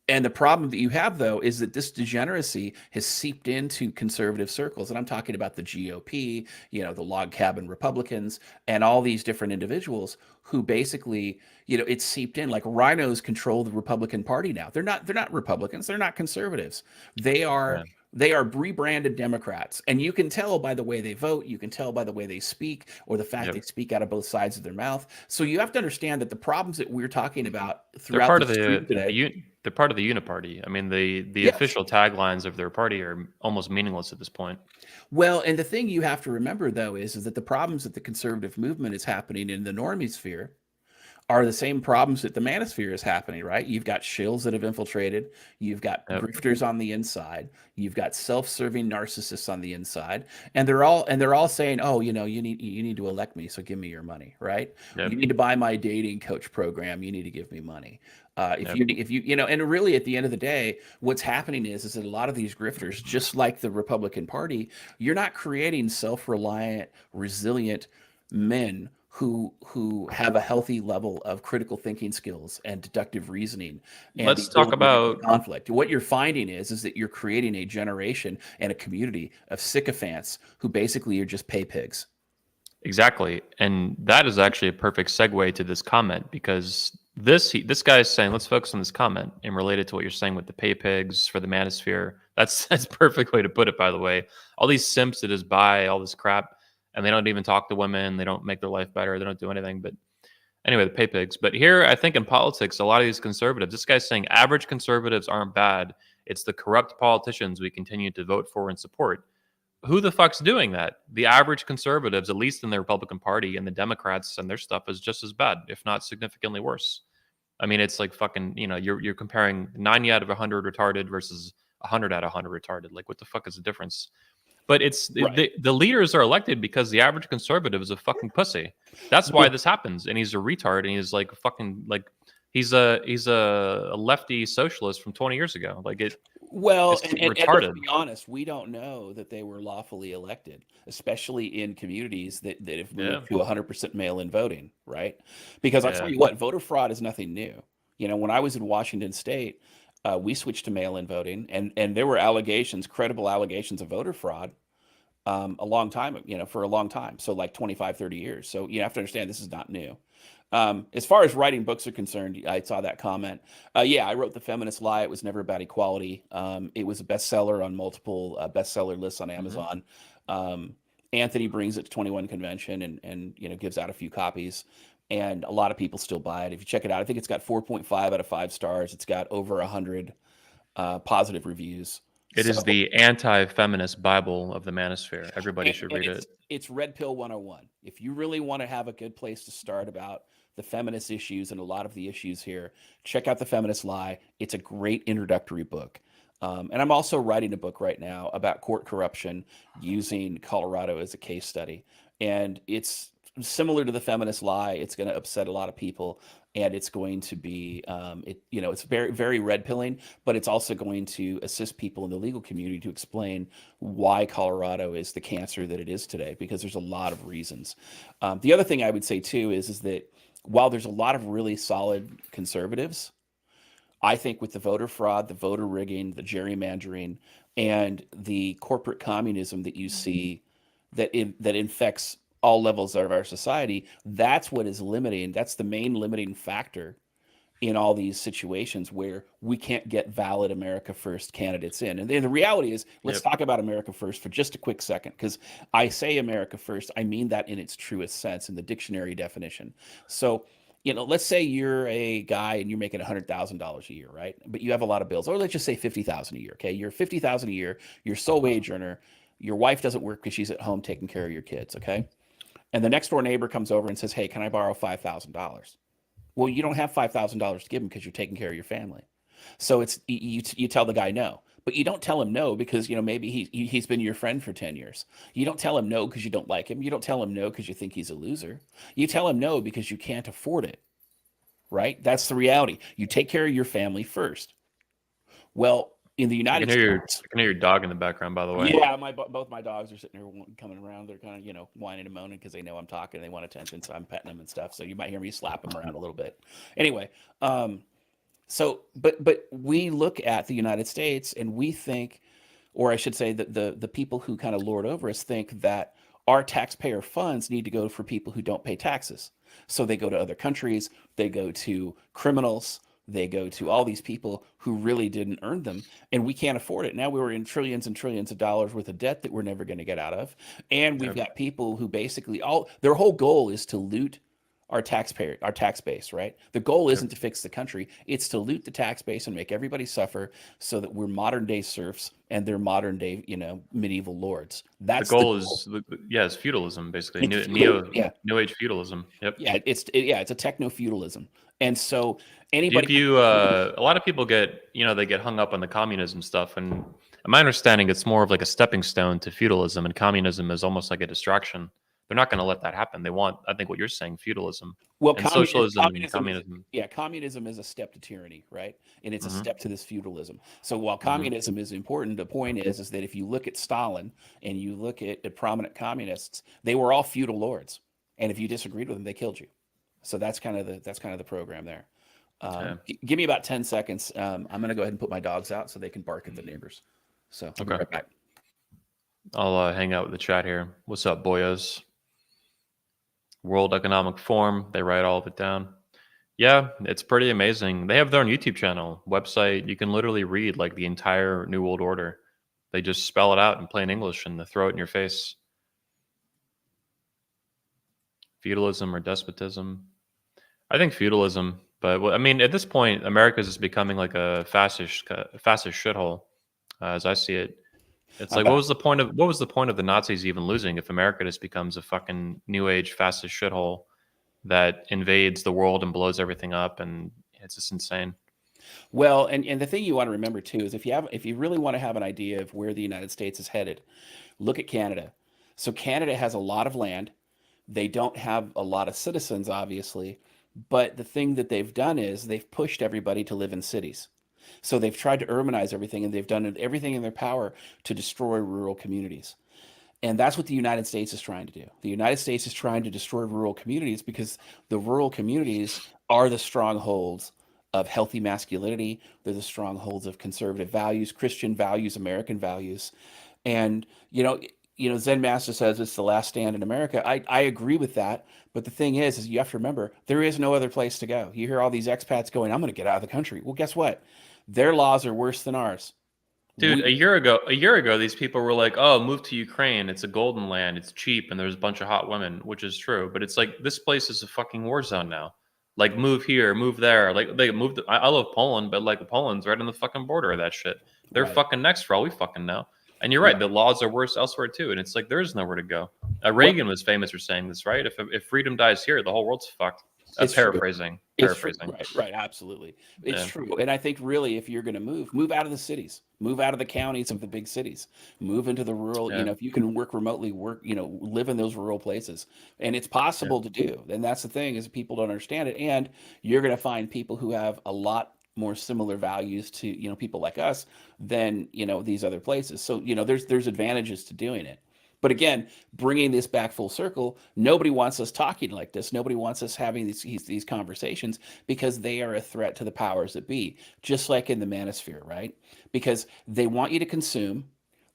and the problem that you have, though, is that this degeneracy has seeped into conservative circles. And I'm talking about the GOP, the log cabin Republicans, and all these different individuals who basically, it's seeped in. Like rhinos control the Republican Party now. They're not Republicans. They're not conservatives. They are. Yeah. They are rebranded Democrats. And you can tell by the way they vote, you can tell by the way they speak, or the fact Yep. they speak out of both sides of their mouth. So you have to understand that the problems that we're talking about They're throughout part the of stream today. they're part of the Uniparty. I mean, the Yes. official taglines of their party are almost meaningless at this point. Well, and the thing you have to remember, though, is that the problems that the conservative movement is happening in the normie sphere are the same problems that the manosphere is happening, right? You've got shills that have infiltrated. You've got Yep. grifters on the inside. You've got self-serving narcissists on the inside, and they're all saying, "Oh, you need to elect me, so give me your money, right? Yep. You need to buy my dating coach program. You need to give me money. If Yep. and really at the end of the day, what's happening is that a lot of these grifters, just like the Republican Party, you're not creating self-reliant, resilient men who have a healthy level of critical thinking skills and deductive reasoning and Let's the talk ability to deal with about conflict. What you're finding is that you're creating a generation and a community of sycophants who basically are just pay pigs. exactly, and that is actually a perfect segue to this comment because this guy is saying let's focus on this comment and relate it to what you're saying with the pay pigs for the manosphere. That's a perfect way to put it. By the way, all these simps that just buy all this crap and they don't even talk to women, they don't make their life better, they don't do anything. But anyway, the pay pigs. But here, I think in politics, a lot of these conservatives, this guy's saying average conservatives aren't bad. It's the corrupt politicians we continue to vote for and support. Who the fuck's doing that? The average conservatives, at least in the Republican Party, and the Democrats and their stuff is just as bad, if not significantly worse. I mean, it's like fucking, you're comparing 90 out of 100 retarded versus 100 out of 100 retarded. Like, what the fuck is the difference? But it's Right. the leaders are elected because the average conservative is a fucking pussy. That's why this happens, and he's a retard, and he's like fucking like he's a lefty socialist from 20 years ago. Like Well, it's and, retarded. and let's be honest, we don't know that they were lawfully elected, especially in communities that have moved to 100% mail-in voting, right? Because I'll tell you what, voter fraud is nothing new. When I was in Washington State, we switched to mail-in voting, and there were credible allegations of voter fraud a long time, for a long time. So like 25, 30 years. So you have to understand this is not new. As far as writing books are concerned, I saw that comment. Yeah, I wrote The Feminist Lie. It was never about equality. It was a bestseller on multiple bestseller lists on Amazon. Anthony brings it to 21 Convention and gives out a few copies. And a lot of people still buy it. If you check it out, I think it's got 4.5 out of 5 stars. It's got over 100 positive reviews. It is So the anti-feminist Bible of the Manosphere. Everybody should and read it. it's Red Pill 101. If you really want to have a good place to start about the feminist issues and a lot of the issues here, check out The Feminist Lie. It's a great introductory book. And I'm also writing a book right now about court corruption using Colorado as a case study. And it's similar to The Feminist Lie. It's going to upset a lot of people, and it's going to be it's very, very red pilling, but it's also going to assist people in the legal community to explain why Colorado is the cancer that it is today, because there's a lot of reasons. The other thing I would say too is that while there's a lot of really solid conservatives, I think with the voter fraud, the voter rigging, the gerrymandering, and the corporate communism that you see that infects all levels of our society, that's what is limiting. That's the main limiting factor in all these situations where we can't get valid America First candidates in. And then the reality is, let's Yep. talk about America First for just a quick second, because I say America First, I mean that in its truest sense in the dictionary definition. So, let's say you're a guy and you're making $100,000 a year, right? But you have a lot of bills, or let's just say 50,000 a year. Okay, you're 50,000 a year. You're sole wage earner. Your wife doesn't work because she's at home taking care of your kids. Okay, and the next door neighbor comes over and says, "Hey, can I borrow $5,000?" Well, you don't have $5,000 to give him because you're taking care of your family. So it's you tell the guy no, but you don't tell him no because maybe he's been your friend for 10 years. You don't tell him no because you don't like him. You don't tell him no because you think he's a loser. You tell him no because you can't afford it. Right? That's the reality. You take care of your family first. Well, in the I can United hear your States, I can hear your dog in the background, by the way. yeah, both my dogs are sitting there coming around. They're kind of whining and moaning because they know I'm talking and they want attention, so I'm petting them and stuff. So you might hear me slap them around a little bit. Anyway, so but we look at the United States and we think, or I should say that the people who kind of lord over us think that our taxpayer funds need to go for people who don't pay taxes. So they go to other countries, they go to criminals, they go to all these people who really didn't earn them, and we can't afford it. Now we're in trillions and trillions of dollars worth of debt that we're never going to get out of. And we've Yep. got people who basically all their whole goal is to loot our tax base, right? The goal Yep. isn't to fix the country, it's to loot the tax base and make everybody suffer so that we're modern day serfs and they're modern day, medieval lords. The That's the goal goal. is, yeah, it's feudalism, basically. It's feudal, yeah. New age feudalism. Yep. Yeah, it's a techno feudalism. And so Do you anybody view a lot of people get they get hung up on the communism stuff, and in my understanding, it's more of like a stepping stone to feudalism, and communism is almost like a distraction. They're not going to let that happen. They want, I think, what you're saying, feudalism Well, and socialism and communism is communism. communism is a step to tyranny, right? And it's a Hmm. step to this feudalism. So while Hmm. communism is important, the point is that if you look at Stalin and you look at prominent communists, they were all feudal lords, and if you disagreed with them, they killed you. So that's kind of the program there. Okay. Give me about 10 seconds. I'm going to go ahead and put my dogs out so they can bark at the neighbors. So I'll be Okay. right back. I'll hang out with the chat here. What's up, boyos? World Economic Forum. They write all of it down. Yeah, it's pretty amazing. They have their own YouTube channel, website. You can literally read like the entire New World Order. They just spell it out in plain English and they throw it in your face. Feudalism or despotism? I think feudalism, but I mean, at this point, America is becoming like a fascist shithole, as I see it. It's I'm like, about what was the point of the Nazis even losing if America just becomes a fucking new age fascist shithole that invades the world and blows everything up, and it's just insane. Well, and the thing you want to remember too is if you really want to have an idea of where the United States is headed, look at Canada. So Canada has a lot of land. They don't have a lot of citizens, obviously, but the thing that they've done is they've pushed everybody to live in cities. So they've tried to urbanize everything and they've done everything in their power to destroy rural communities. And that's what the United States is trying to do. The United States is trying to destroy rural communities because the rural communities are the strongholds of healthy masculinity. They're the strongholds of conservative values, Christian values, American values. And Zen Master says it's the last stand in America. I agree with that. But the thing is you have to remember there is no other place to go. You hear all these expats going, "I'm going to get out of the country." Well, guess what? Their laws are worse than ours. Dude, We a year ago, these people were like, "Oh, move to Ukraine. It's a golden land. It's cheap, and there's a bunch of hot women," which is true. But it's like this place is a fucking war zone now. Like move here, move there. Like they moved. I love Poland, but like Poland's right on the fucking border of that shit. They're Right. fucking next for all we fucking know. And you're right, Right. the laws are worse elsewhere too. And it's like there's nowhere to go. Well, Reagan was famous for saying this, right? If freedom dies here, the whole world's fucked. it's true. Paraphrasing, It's true. paraphrasing. Right. Absolutely. It's Yeah, true. And I think really, if you're going to move out of the cities, move out of the counties of the big cities, move into the rural, yeah, if you can work remotely, live in those rural places. And it's yeah, possible to do. And that's the thing is people don't understand it. And you're going to find people who have a lot more similar values to, people like us than, these other places. So, there's advantages to doing it. But again, bringing this back full circle, nobody wants us talking like this. Nobody wants us having these conversations because they are a threat to the powers that be, just like in the Manosphere, right? Because they want you to consume,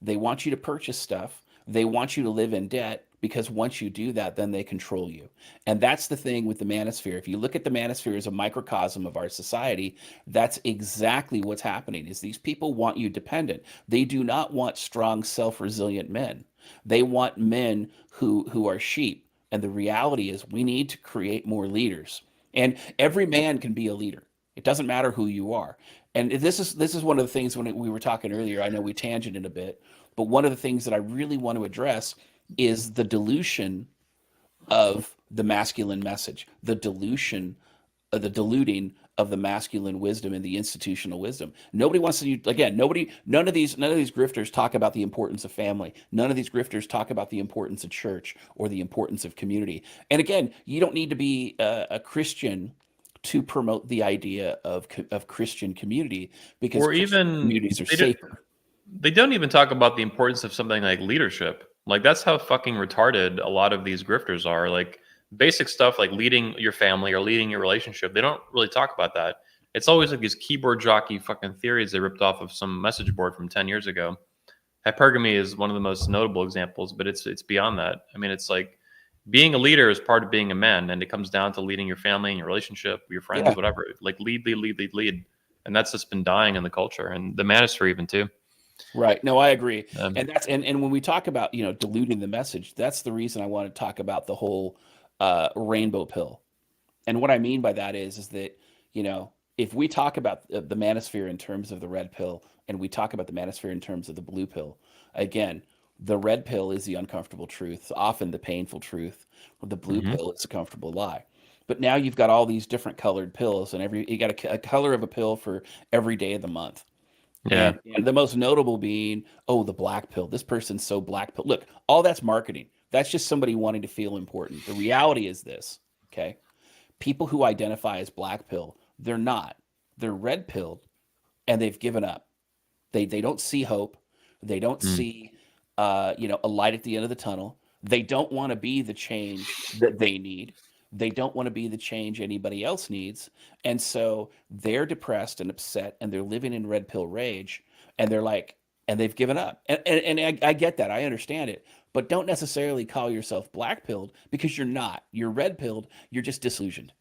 they want you to purchase stuff, they want you to live in debt because once you do that, then they control you. And that's the thing with the Manosphere. If you look at the Manosphere as a microcosm of our society, that's exactly what's happening is these people want you dependent. They do not want strong, self-resilient men. They want men who are sheep. And the reality is we need to create more leaders. And every man can be a leader. It doesn't matter who you are. And this is one of the things when we were talking earlier, I know we tangented a bit, but one of the things that I really want to address is the dilution of the masculine message, the diluting of the masculine wisdom and the institutional wisdom. Nobody wants to again, none of these grifters talk about the importance of family. None of these grifters talk about the importance of church or the importance of community. And again, you don't need to be a Christian to promote the idea of Christian community because or Christian even communities are safer. they don't even talk about the importance of something like leadership. Like that's how fucking retarded a lot of these grifters are. Like basic stuff like leading your family or leading your relationship. They don't really talk about that. It's always like these keyboard jockey fucking theories they ripped off of some message board from 10 years ago. Hypergamy is one of the most notable examples, but it's beyond that. I mean, it's like being a leader is part of being a man, and it comes down to leading your family and your relationship, your friends, Yeah. whatever. Like lead, lead, lead, lead, lead. And that's just been dying in the culture and the manosphere even too. Right. No, I agree. Um, And that's and when we talk about, diluting the message, that's the reason I want to talk about the whole rainbow pill. And what I mean by that is that, if we talk about the manosphere in terms of the red pill and we talk about the manosphere in terms of the blue pill, again, the red pill is the uncomfortable truth, often the painful truth. The blue mhm. pill is a comfortable lie. But now you've got all these different colored pills, and you got a color of a pill for every day of the month. Yeah. And the most notable being, oh, the black pill. This person's so black pill. Look, all that's marketing. That's just somebody wanting to feel important. The reality is this, okay? People who identify as black pill, they're not. They're red pilled and they've given up. They don't see hope. They don't Mm. see a light at the end of the tunnel. They don't want to be the change that they need. They don't want to be the change anybody else needs. And so they're depressed and upset and they're living in red pill rage and they're like, and they've given up. And I get that. I understand it. But don't necessarily call yourself black pilled because you're not. You're red pilled. You're just disillusioned.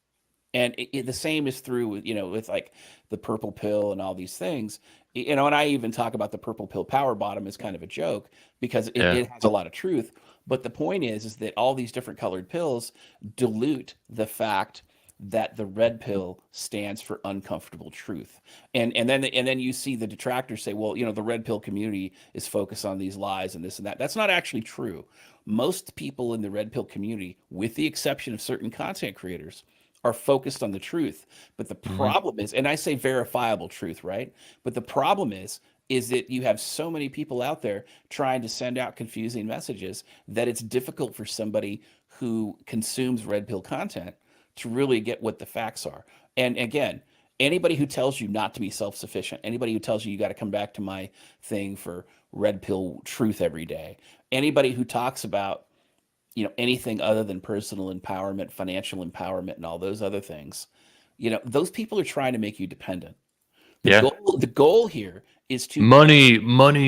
And the same is through with like the purple pill and all these things. And I even talk about the purple pill power bottom as kind of a joke because Yeah. it has a lot of truth. But the point is that all these different colored pills dilute the fact that the red pill stands for uncomfortable truth. And then you see the detractors say, well, the red pill community is focused on these lies and this and that. That's not actually true. Most people in the red pill community, with the exception of certain content creators, are focused on the truth. But the Hmm. problem is, and I say verifiable truth, right? But the problem is that you have so many people out there trying to send out confusing messages that it's difficult for somebody who consumes red pill content to really get what the facts are. And again, anybody who tells you not to be self-sufficient, anybody who tells you got to come back to my thing for red pill truth every day, anybody who talks about anything other than personal empowerment, financial empowerment, and all those other things, those people are trying to make you dependent. The Yeah. goal here is to Money,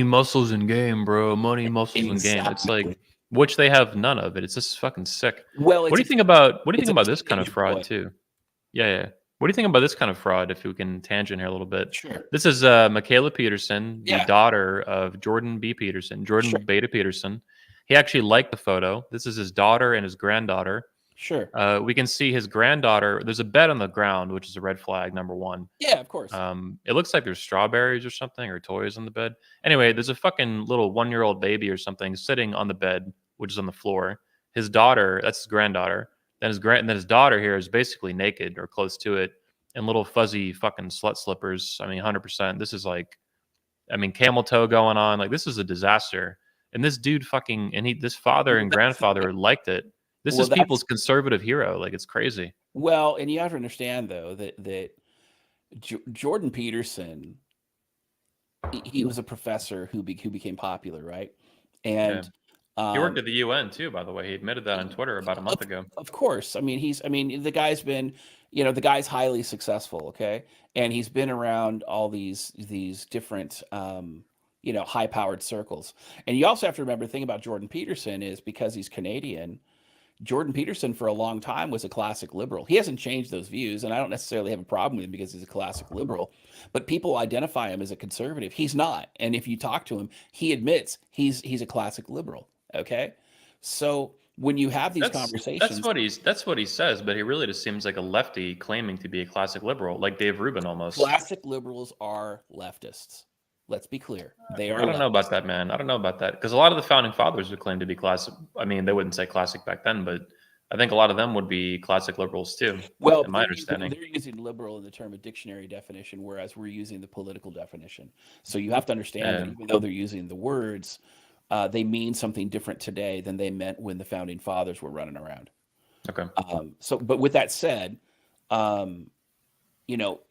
muscles and game, bro. Money, muscles and game. It's like, exactly. which they have none of it. It's just fucking sick. Well, What it's do a you think about it's a this kind of teenage fraud boy. too? Yeah, yeah. What do you think about this kind of fraud? If we can tangent here a little bit, Sure. this is Michaela Peterson, the Yeah. daughter of Jordan B. Peterson, Jordan Sure. Beta Peterson. He actually liked the photo. This is his daughter and his granddaughter. Sure. We can see his granddaughter. There's a bed on the ground, which is a red flag, number one. Yeah, of course. It looks like there's strawberries or something or toys on the bed. Anyway, there's a fucking little 1-year-old baby or something sitting on the bed, which is on the floor. His daughter, that's his granddaughter. Then his daughter here is basically naked or close to it, in little fuzzy fucking slut slippers. I mean, 100%. This is like, I mean, camel toe going on. Like, this is a disaster. And this dude fucking, this father Well, and that's the thing. grandfather liked it. This Well, is people's that's conservative hero. Like, it's crazy. well, and you have to understand though that Jordan Peterson, he was a professor who became popular, right? Yeah. And He worked um, at the UN too, by the way. He admitted that on Twitter about a month of ago. of course, I mean, the guy's been, the guy's highly successful, okay, and he's been around all these different, high powered circles. And you also have to remember the thing about Jordan Peterson is because he's Canadian. Jordan Peterson, for a long time, was a classic liberal. He hasn't changed those views, and I don't necessarily have a problem with him because he's a classic liberal. But people identify him as a conservative. He's not, and if you talk to him, he admits he's a classic liberal. Okay, so when you have these That's conversations, what he says, but he really just seems like a lefty claiming to be a classic liberal, like Dave Rubin almost. classic liberals are leftists. Let's be clear, they are I don't know about leftists. that, man. I don't know about that because a lot of the founding fathers would claim to be classic. I mean, they wouldn't say classic back then, but I think a lot of them would be classic liberals too, Well, in my understanding. they're using liberal in the term of dictionary definition, whereas we're using the political definition. So you have to understand that Yeah. even though they're using the words, they mean something different today than they meant when the founding fathers were running around. Okay. But with that said, um,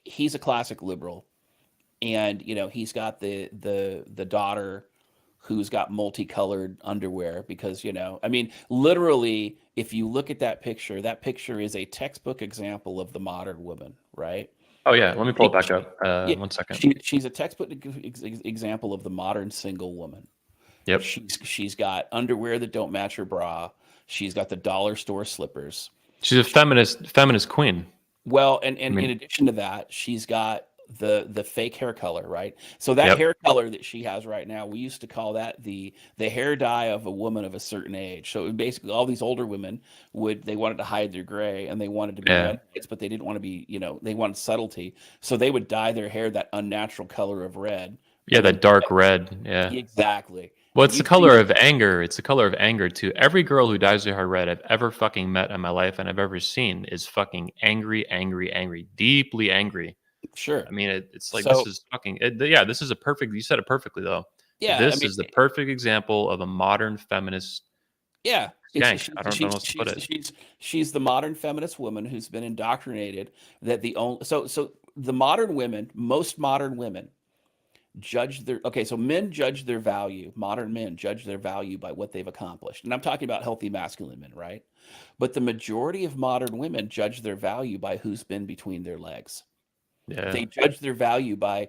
he's a classic liberal, and he's got the daughter who's got multicolored underwear because I mean, literally, if you look at that picture is a textbook example of the modern woman, right? Oh yeah. Let me pull it back She, up. yeah, 1 second. she's a textbook example of the modern single woman. Yep. She's got underwear that don't match her bra. She's got the dollar store slippers. She's a feminist queen. Well, and I in mean, addition to that, she's got the fake hair color, right? So that yep. hair color that she has right now, we used to call that the hair dye of a woman of a certain age. So basically, all these older women they wanted to hide their gray and they wanted to be Yeah. redheads, but they didn't want to be, they wanted subtlety. So they would dye their hair that unnatural color of red, Yeah. and then That dark red. Yeah. exactly. Well, And it's the you've seen color of anger. It's the color of anger too. Every girl who dyes her hair red I've ever fucking met in my life and I've ever seen is fucking angry, angry, angry, deeply angry. sure. I mean, it's like this So is fucking. Yeah, this is a perfect. You said it perfectly though. yeah, I This mean, is the perfect example of a modern feminist yeah, skank. I don't know how else to put it. she's the modern feminist woman who's been indoctrinated that the only so the modern women, most modern women judge their okay, so men judge their value, modern men judge their value by what they've accomplished. And I'm talking about healthy masculine men, right? But the majority of modern women judge their value by who's been between their legs. Yeah. They judge their value by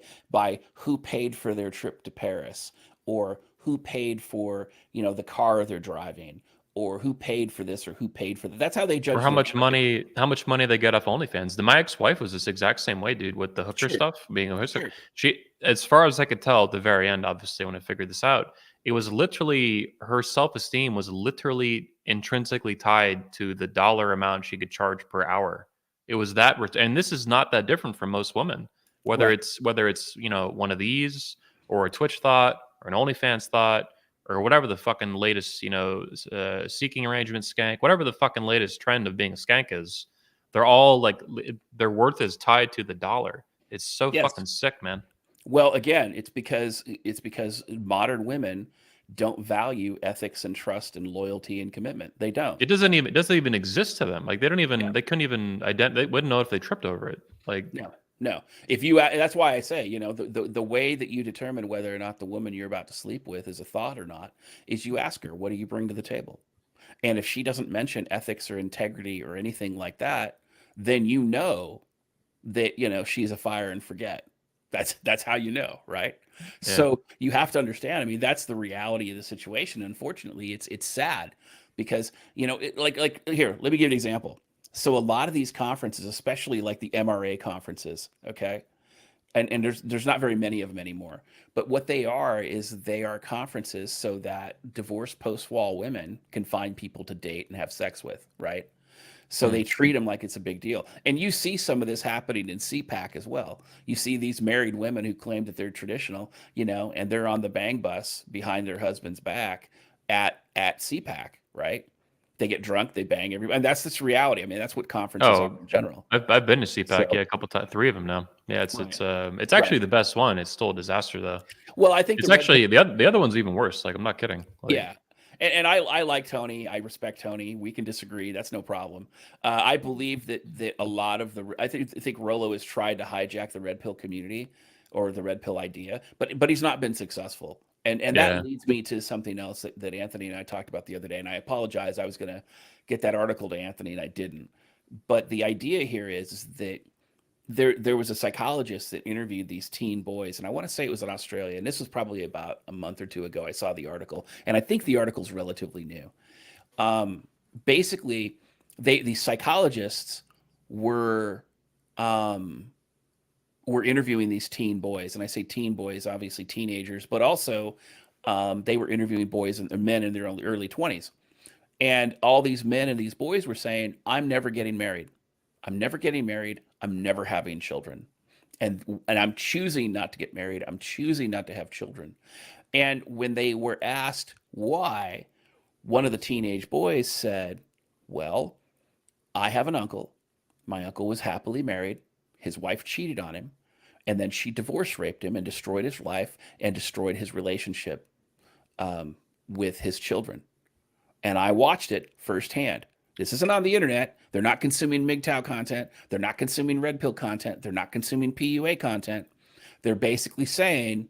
who paid for their trip to Paris or who paid for, the car they're driving or who paid for this or who paid for that. That's how they Or judge how their much value. money how much money they get off OnlyFans. My ex-wife was this exact same way, dude, with the hooker Sure, stuff, being a hooker. sure. She, as far as I could tell at the very end, obviously when I figured this out, it was literally her self-esteem was literally intrinsically tied to the dollar amount she could charge per hour. It was that and this is not that different from most women. Right. Whether it's, one of these or a Twitch thought or an OnlyFans thought or whatever the fucking latest, seeking arrangement skank, whatever the fucking latest trend of being a skank is, they're all like their worth is tied to the dollar. It's so Yes. fucking sick, man. Well, again, it's because modern women don't value ethics and trust and loyalty and commitment. They don't. It doesn't even exist to them. Like Yeah. they couldn't even they wouldn't know if they tripped over it. Like No, no. If you, that's why I say, the way that you determine whether or not the woman you're about to sleep with is a thought or not is you ask her, what do you bring to the table? And if she doesn't mention ethics or integrity or anything like that, then you know that, she's a fire and forget. That's how you know, right? yeah. So you have to understand. I mean, that's the reality of the situation. Unfortunately, it's sad because like here, let me give you an example. So a lot of these conferences, especially like the MRA conferences, okay, and there's not very many of them anymore. But what they are is they are conferences so that divorced post-wall women can find people to date and have sex with, right? So Mm. they treat them like it's a big deal. And you see some of this happening in CPAC as well. You see these married women who claim that they're traditional, and they're on the bang bus behind their husband's back at CPAC, right? They get drunk, they bang everybody. And that's this reality. I mean, that's what conferences are Oh, in general. I've been to CPAC, yeah, So, a couple times, 3 of them now. Yeah, right, it's actually right. the best one. It's still a disaster though. Well, I think the It's red pill, actually the other one's even worse. Like I'm not kidding. Like yeah. And I like Tony. I respect Tony. We can disagree. That's no problem. I believe that a lot of I think Rolo has tried to hijack the red pill community or the red pill idea, but he's not been successful. And that yeah, leads me to something else that Anthony and I talked about the other day. And I apologize. I was gonna get that article to Anthony and I didn't. But the idea here is that there was a psychologist that interviewed these teen boys, and I want to say it was in Australia, and this was probably about a month or two ago. I saw the article, and I think the article's relatively new. Um, Basically, these psychologists were um, were interviewing these teen boys, and I say teen boys, obviously teenagers, but also they were interviewing boys and men in their early 20s. And all these men and these boys were saying, "I'm never getting married. I'm never getting married. I'm never having children." And I'm choosing not to get married. I'm choosing not to have children. And when they were asked why, one of the teenage boys said, "Well, I have an uncle. My uncle was happily married. His wife cheated on him, and then she divorce raped him and destroyed his life and destroyed his relationship um, with his children. And I watched it firsthand. This isn't on the internet. They're not consuming MGTOW content. They're not consuming red pill content. They're not consuming PUA content. They're basically saying,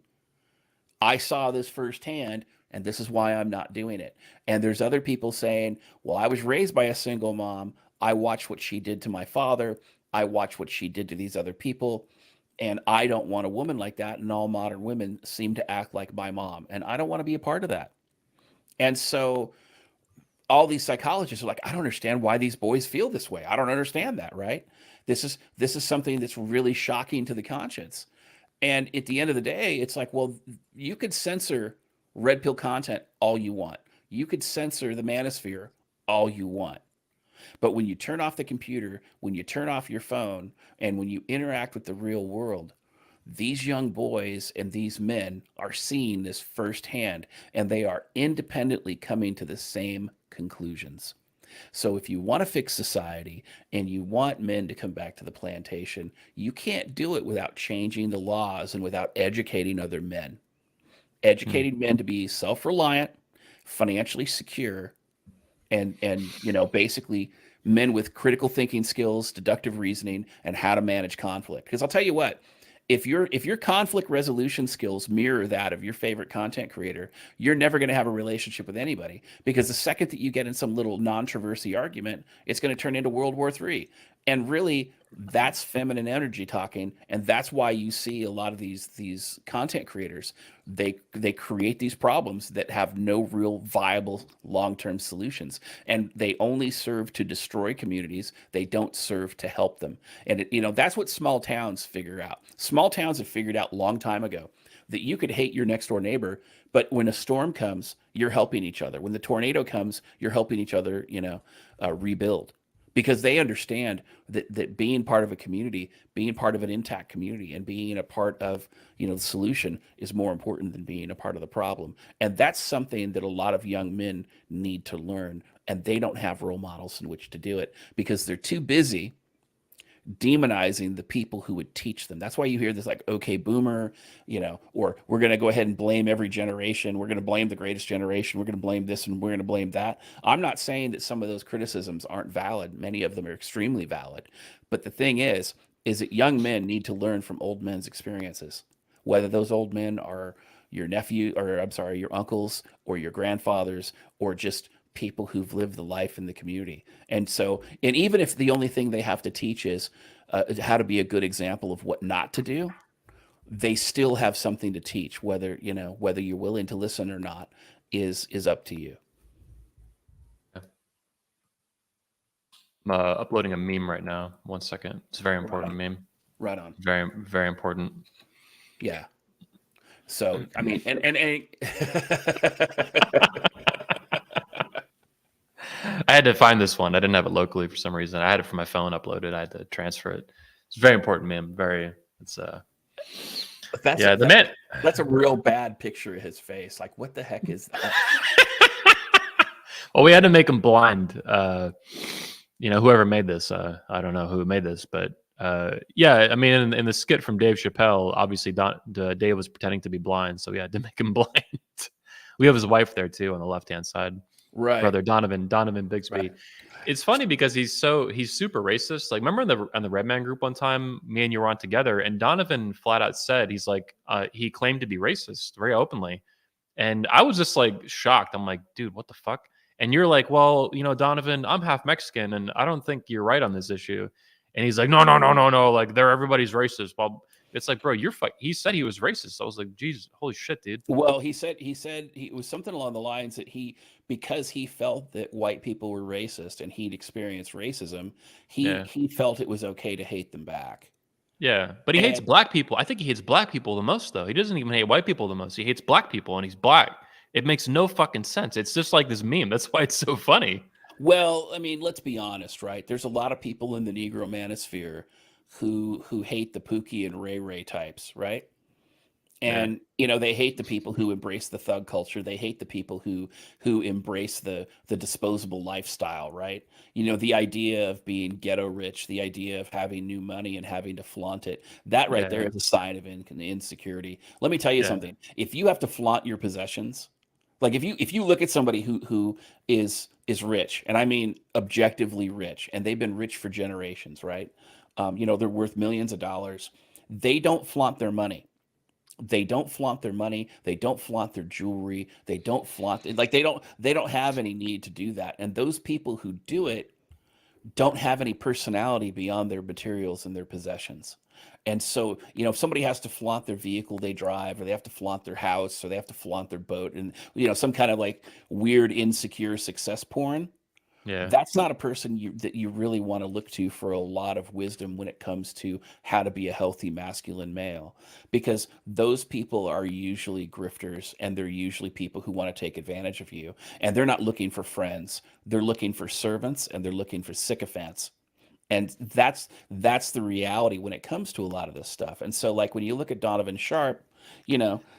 I saw this firsthand, and this is why I'm not doing it." And there's other people saying, "Well, I was raised by a single mom. I watched what she did to my father. I watched what she did to these other people. And I don't want a woman like that. And all modern women seem to act like my mom. And I don't want to be a part of that." And so all these psychologists are like, "I don't understand why these boys feel this way. I don't understand that, right? This is something that's really shocking to the conscience." And at the end of the day, it's like, well, you could censor red pill content all you want. You could censor the manosphere all you want. But when you turn off the computer, when you turn off your phone, and when you interact with the real world, these young boys and these men are seeing this firsthand, and they are independently coming to the same conclusions. So if you want to fix society and you want men to come back to the plantation, you can't do it without changing the laws and without educating other men. mm, Educating men to be self-reliant, financially secure, and basically men with critical thinking skills, deductive reasoning, and how to manage conflict. Because I'll tell you what, if your conflict resolution skills mirror that of your favorite content creator, you're never going to have a relationship with anybody, because the second that you get in some little non-traversy argument, it's going to turn into World War III. And really, that's feminine energy talking, and that's why you see a lot of these content creators. They create these problems that have no real viable long-term solutions, and they only serve to destroy communities. They don't serve to help them. And that's what small towns figure out. Small towns have figured out a long time ago that you could hate your next door neighbor, but when a storm comes, you're helping each other. When the tornado comes, you're helping each other, rebuild, because they understand that being part of a community, being part of an intact community, and being a part of the solution is more important than being a part of the problem. And that's something that a lot of young men need to learn, and they don't have role models in which to do it because they're too busy demonizing the people who would teach them. That's why you hear this like, okay, boomer, or we're going to go ahead and blame every generation. We're going to blame the greatest generation. We're going to blame this and we're going to blame that. I'm not saying that some of those criticisms aren't valid. Many of them are extremely valid. But the thing is that young men need to learn from old men's experiences, whether those old men are your nephew, or I'm sorry, your uncles or your grandfathers, or just people who've lived the life in the community. And even if the only thing they have to teach is how to be a good example of what not to do, they still have something to teach. Whether you're willing to listen or not is up to you. yeah. I'm uploading a meme right now. 1 second. It's a very Right important on. meme. Right on. Very, very important. Yeah. So I mean, and I had to find this one. I didn't have it locally for some reason. I had it from my phone uploaded. I had to transfer it. It's very important, man. Very. It's That's yeah. The man. that's a real bad picture of his face. Like, what the heck is that? Well, we had to make him blind. Whoever made this, I don't know who made this, but yeah, I mean, in the skit from Dave Chappelle, obviously Dave was pretending to be blind, so we had to make him blind. We have his wife there too on the left hand side, Right. brother Donovan Bixby. Right. It's funny because he's super racist. Like, remember in the Red Man group one time, me and you were on together, and Donovan flat out said he's like he claimed to be racist very openly, and I was just like shocked. I'm like, dude, what the fuck? And you're like, well, Donovan, I'm half Mexican, and I don't think you're right on this issue. And he's like, no, no, no, no, no. Like, everybody's racist. Well, it's like, bro, he said he was racist. I was like, Jesus, holy shit, dude. Well, he said it was something along the lines that because he felt that white people were racist and he'd experienced racism, Yeah, he felt it was okay to hate them back. yeah. But he hates And black people. I think he hates black people the most, though. He doesn't even hate white people the most. He hates black people, and he's black. It makes no fucking sense. It's just like this meme. That's why it's so funny. well, I mean, let's be honest, right? There's a lot of people in the Negro Manosphere who hate the Pookie and Ray Ray types, right? Yeah, And they hate the people who embrace the thug culture. They hate the people who embrace the disposable lifestyle, right? The idea of being ghetto rich, the idea of having new money and having to flaunt it. That right there yeah, is a sign of insecurity. Let me tell you yeah, something. If you have to flaunt your possessions, like if you look at somebody who is rich, and I mean objectively rich, and they've been rich for generations, right? They're worth millions of dollars. They don't flaunt their money. They don't flaunt their money. They don't flaunt their jewelry. They don't flaunt, like, they don't have any need to do that. And those people who do it don't have any personality beyond their materials and their possessions. And so, if somebody has to flaunt their vehicle they drive, or they have to flaunt their house, or they have to flaunt their boat, and some kind of like weird insecure success porn, yeah, that's not a person that you really want to look to for a lot of wisdom when it comes to how to be a healthy masculine male, because those people are usually grifters, and they're usually people who want to take advantage of you, and they're not looking for friends. They're looking for servants, and they're looking for sycophants. And that's the reality when it comes to a lot of this stuff. And so, like, when you look at Donovan Sharp,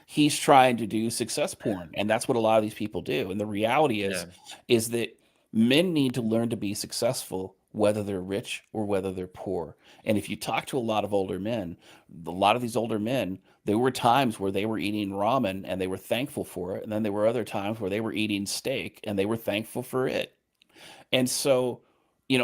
he's trying to do success porn, and that's what a lot of these people do. And the reality yeah, is that men need to learn to be successful whether they're rich or whether they're poor. And if you talk to a lot of older men, a lot of these older men, there were times where they were eating ramen and they were thankful for it, and then there were other times where they were eating steak and they were thankful for it. And so,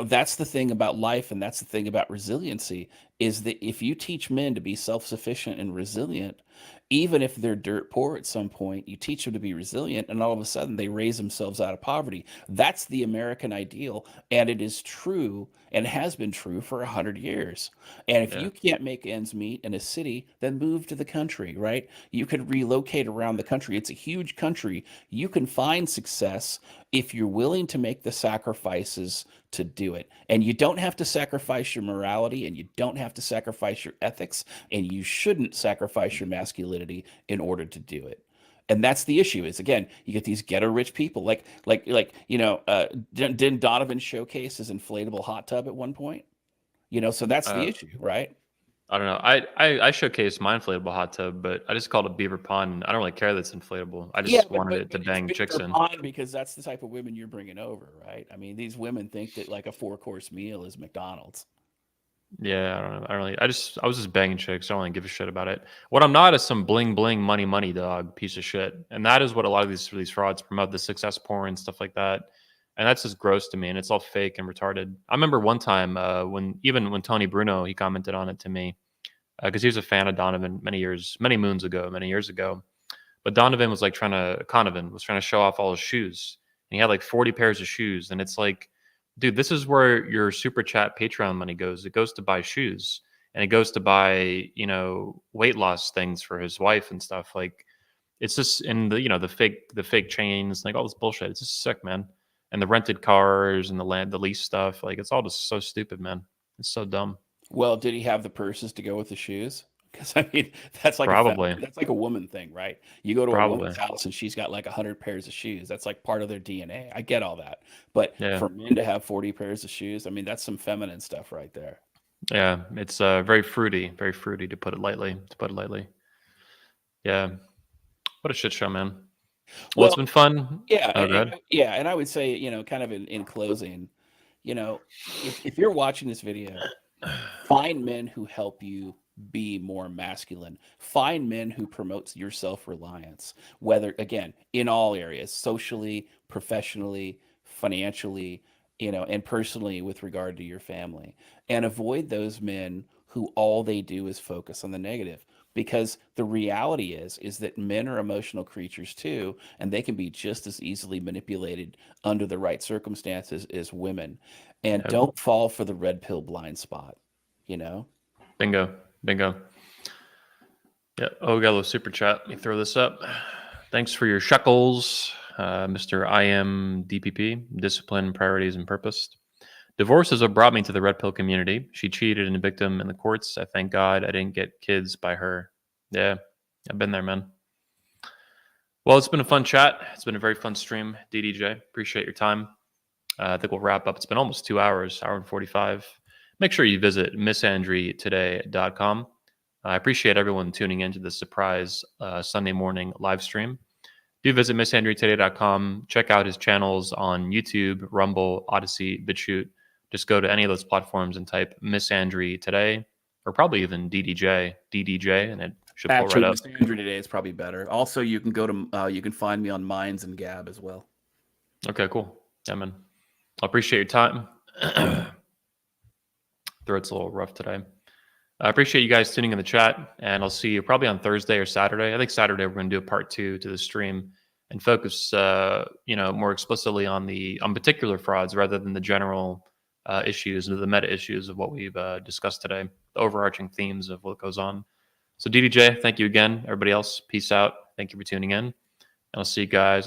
that's the thing about life, and that's the thing about resiliency, is that if you teach men to be self-sufficient and resilient, even if they're dirt poor at some point, you teach them to be resilient, and all of a sudden they raise themselves out of poverty. That's the American ideal, and it is true and has been true for 100 years. And if yeah, you can't make ends meet in a city, then move to the country, right? You could relocate around the country. It's a huge country. You can find success if you're willing to make the sacrifices to do it. And you don't have to sacrifice your morality, and you don't have to sacrifice your ethics, and you shouldn't sacrifice your masculinity in order to do it. And that's the issue, is, again, you get these ghetto rich people like didn't Donovan showcase his inflatable hot tub at one point? So that's the uh, issue, right? I don't know. I showcased my inflatable hot tub, but I just called it Beaver Pond. I don't really care that it's inflatable. I Yeah, just wanted it to but it's bang chicks bigger in. pond because that's the type of women you're bringing over, right? I mean, these women think that like a four-course meal is McDonald's. Yeah, I don't know. I was just banging chicks. I don't really give a shit about it. What I'm not is some bling bling money dog piece of shit. And that is what a lot of these frauds promote, the success porn and stuff like that. And that's just gross to me, and it's all fake and retarded. I remember one time when Tony Bruno, he commented on it to me because he was a fan of Donovan many years ago. But Donovan was like Conovan was trying to show off all his shoes. And he had like 40 pairs of shoes. And it's like, dude, this is where your super chat Patreon money goes. It goes to buy shoes, and it goes to buy, weight loss things for his wife and stuff. Like, it's just in the fake chains, like all this bullshit. It's just sick, man. And the rented cars and the lease stuff. Like, it's all just so stupid, man. It's so dumb. Well, did he have the purses to go with the shoes? Because I mean, that's like Probably. that's like a woman thing, right? You go to a Probably. woman's house and she's got like 100 pairs of shoes. That's like part of their DNA. I get all that, but Yeah. for men to have 40 pairs of shoes, I mean, that's some feminine stuff right there. Yeah. It's very fruity to put it lightly. Yeah. What a shit show, man. Well, it's Well, been fun. yeah, Oh, good. yeah, and I would say, kind of in closing, you know, if you're watching this video, find men who help you be more masculine. Find men who promotes your self-reliance, whether again, in all areas, socially, professionally, financially, and personally with regard to your family. And avoid those men who all they do is focus on the negative. Because the reality is that men are emotional creatures too, and they can be just as easily manipulated under the right circumstances as women. And Yep. don't fall for the red pill blind spot, you know? Bingo. Yeah. Oh, we got a little super chat. Let me throw this up. Thanks for your shekels, Mr. I am DPP, discipline, priorities, and purpose. Divorce is what brought me to the red pill community. She cheated and a victim in the courts. I thank God I didn't get kids by her. Yeah, I've been there, man. Well, it's been a fun chat. It's been a very fun stream, DDJ. Appreciate your time. I think we'll wrap up. It's been almost 2 hours, hour and 45. Make sure you visit missandrytoday.com. I appreciate everyone tuning into the surprise Sunday morning live stream. Do visit missandrytoday.com. Check out his channels on YouTube, Rumble, Odyssey, BitChute. Just go to any of those platforms and type Miss Andry Today, or probably even DDJ, and it should pull right Actually, up. Miss Andrew today is probably better. Also, you can go to you can find me on Minds and Gab as well. Okay, cool. Yeah, man. I appreciate your time. Throat's a little rough today. I appreciate you guys tuning in the chat, and I'll see you probably on Thursday or Saturday. I think Saturday we're going to do a part 2 to the stream and focus, more explicitly on particular frauds rather than the general issues and the meta issues of what we've discussed today, the overarching themes of what goes on. So DDJ, thank you again. Everybody else, peace out. Thank you for tuning in. And I'll see you guys on the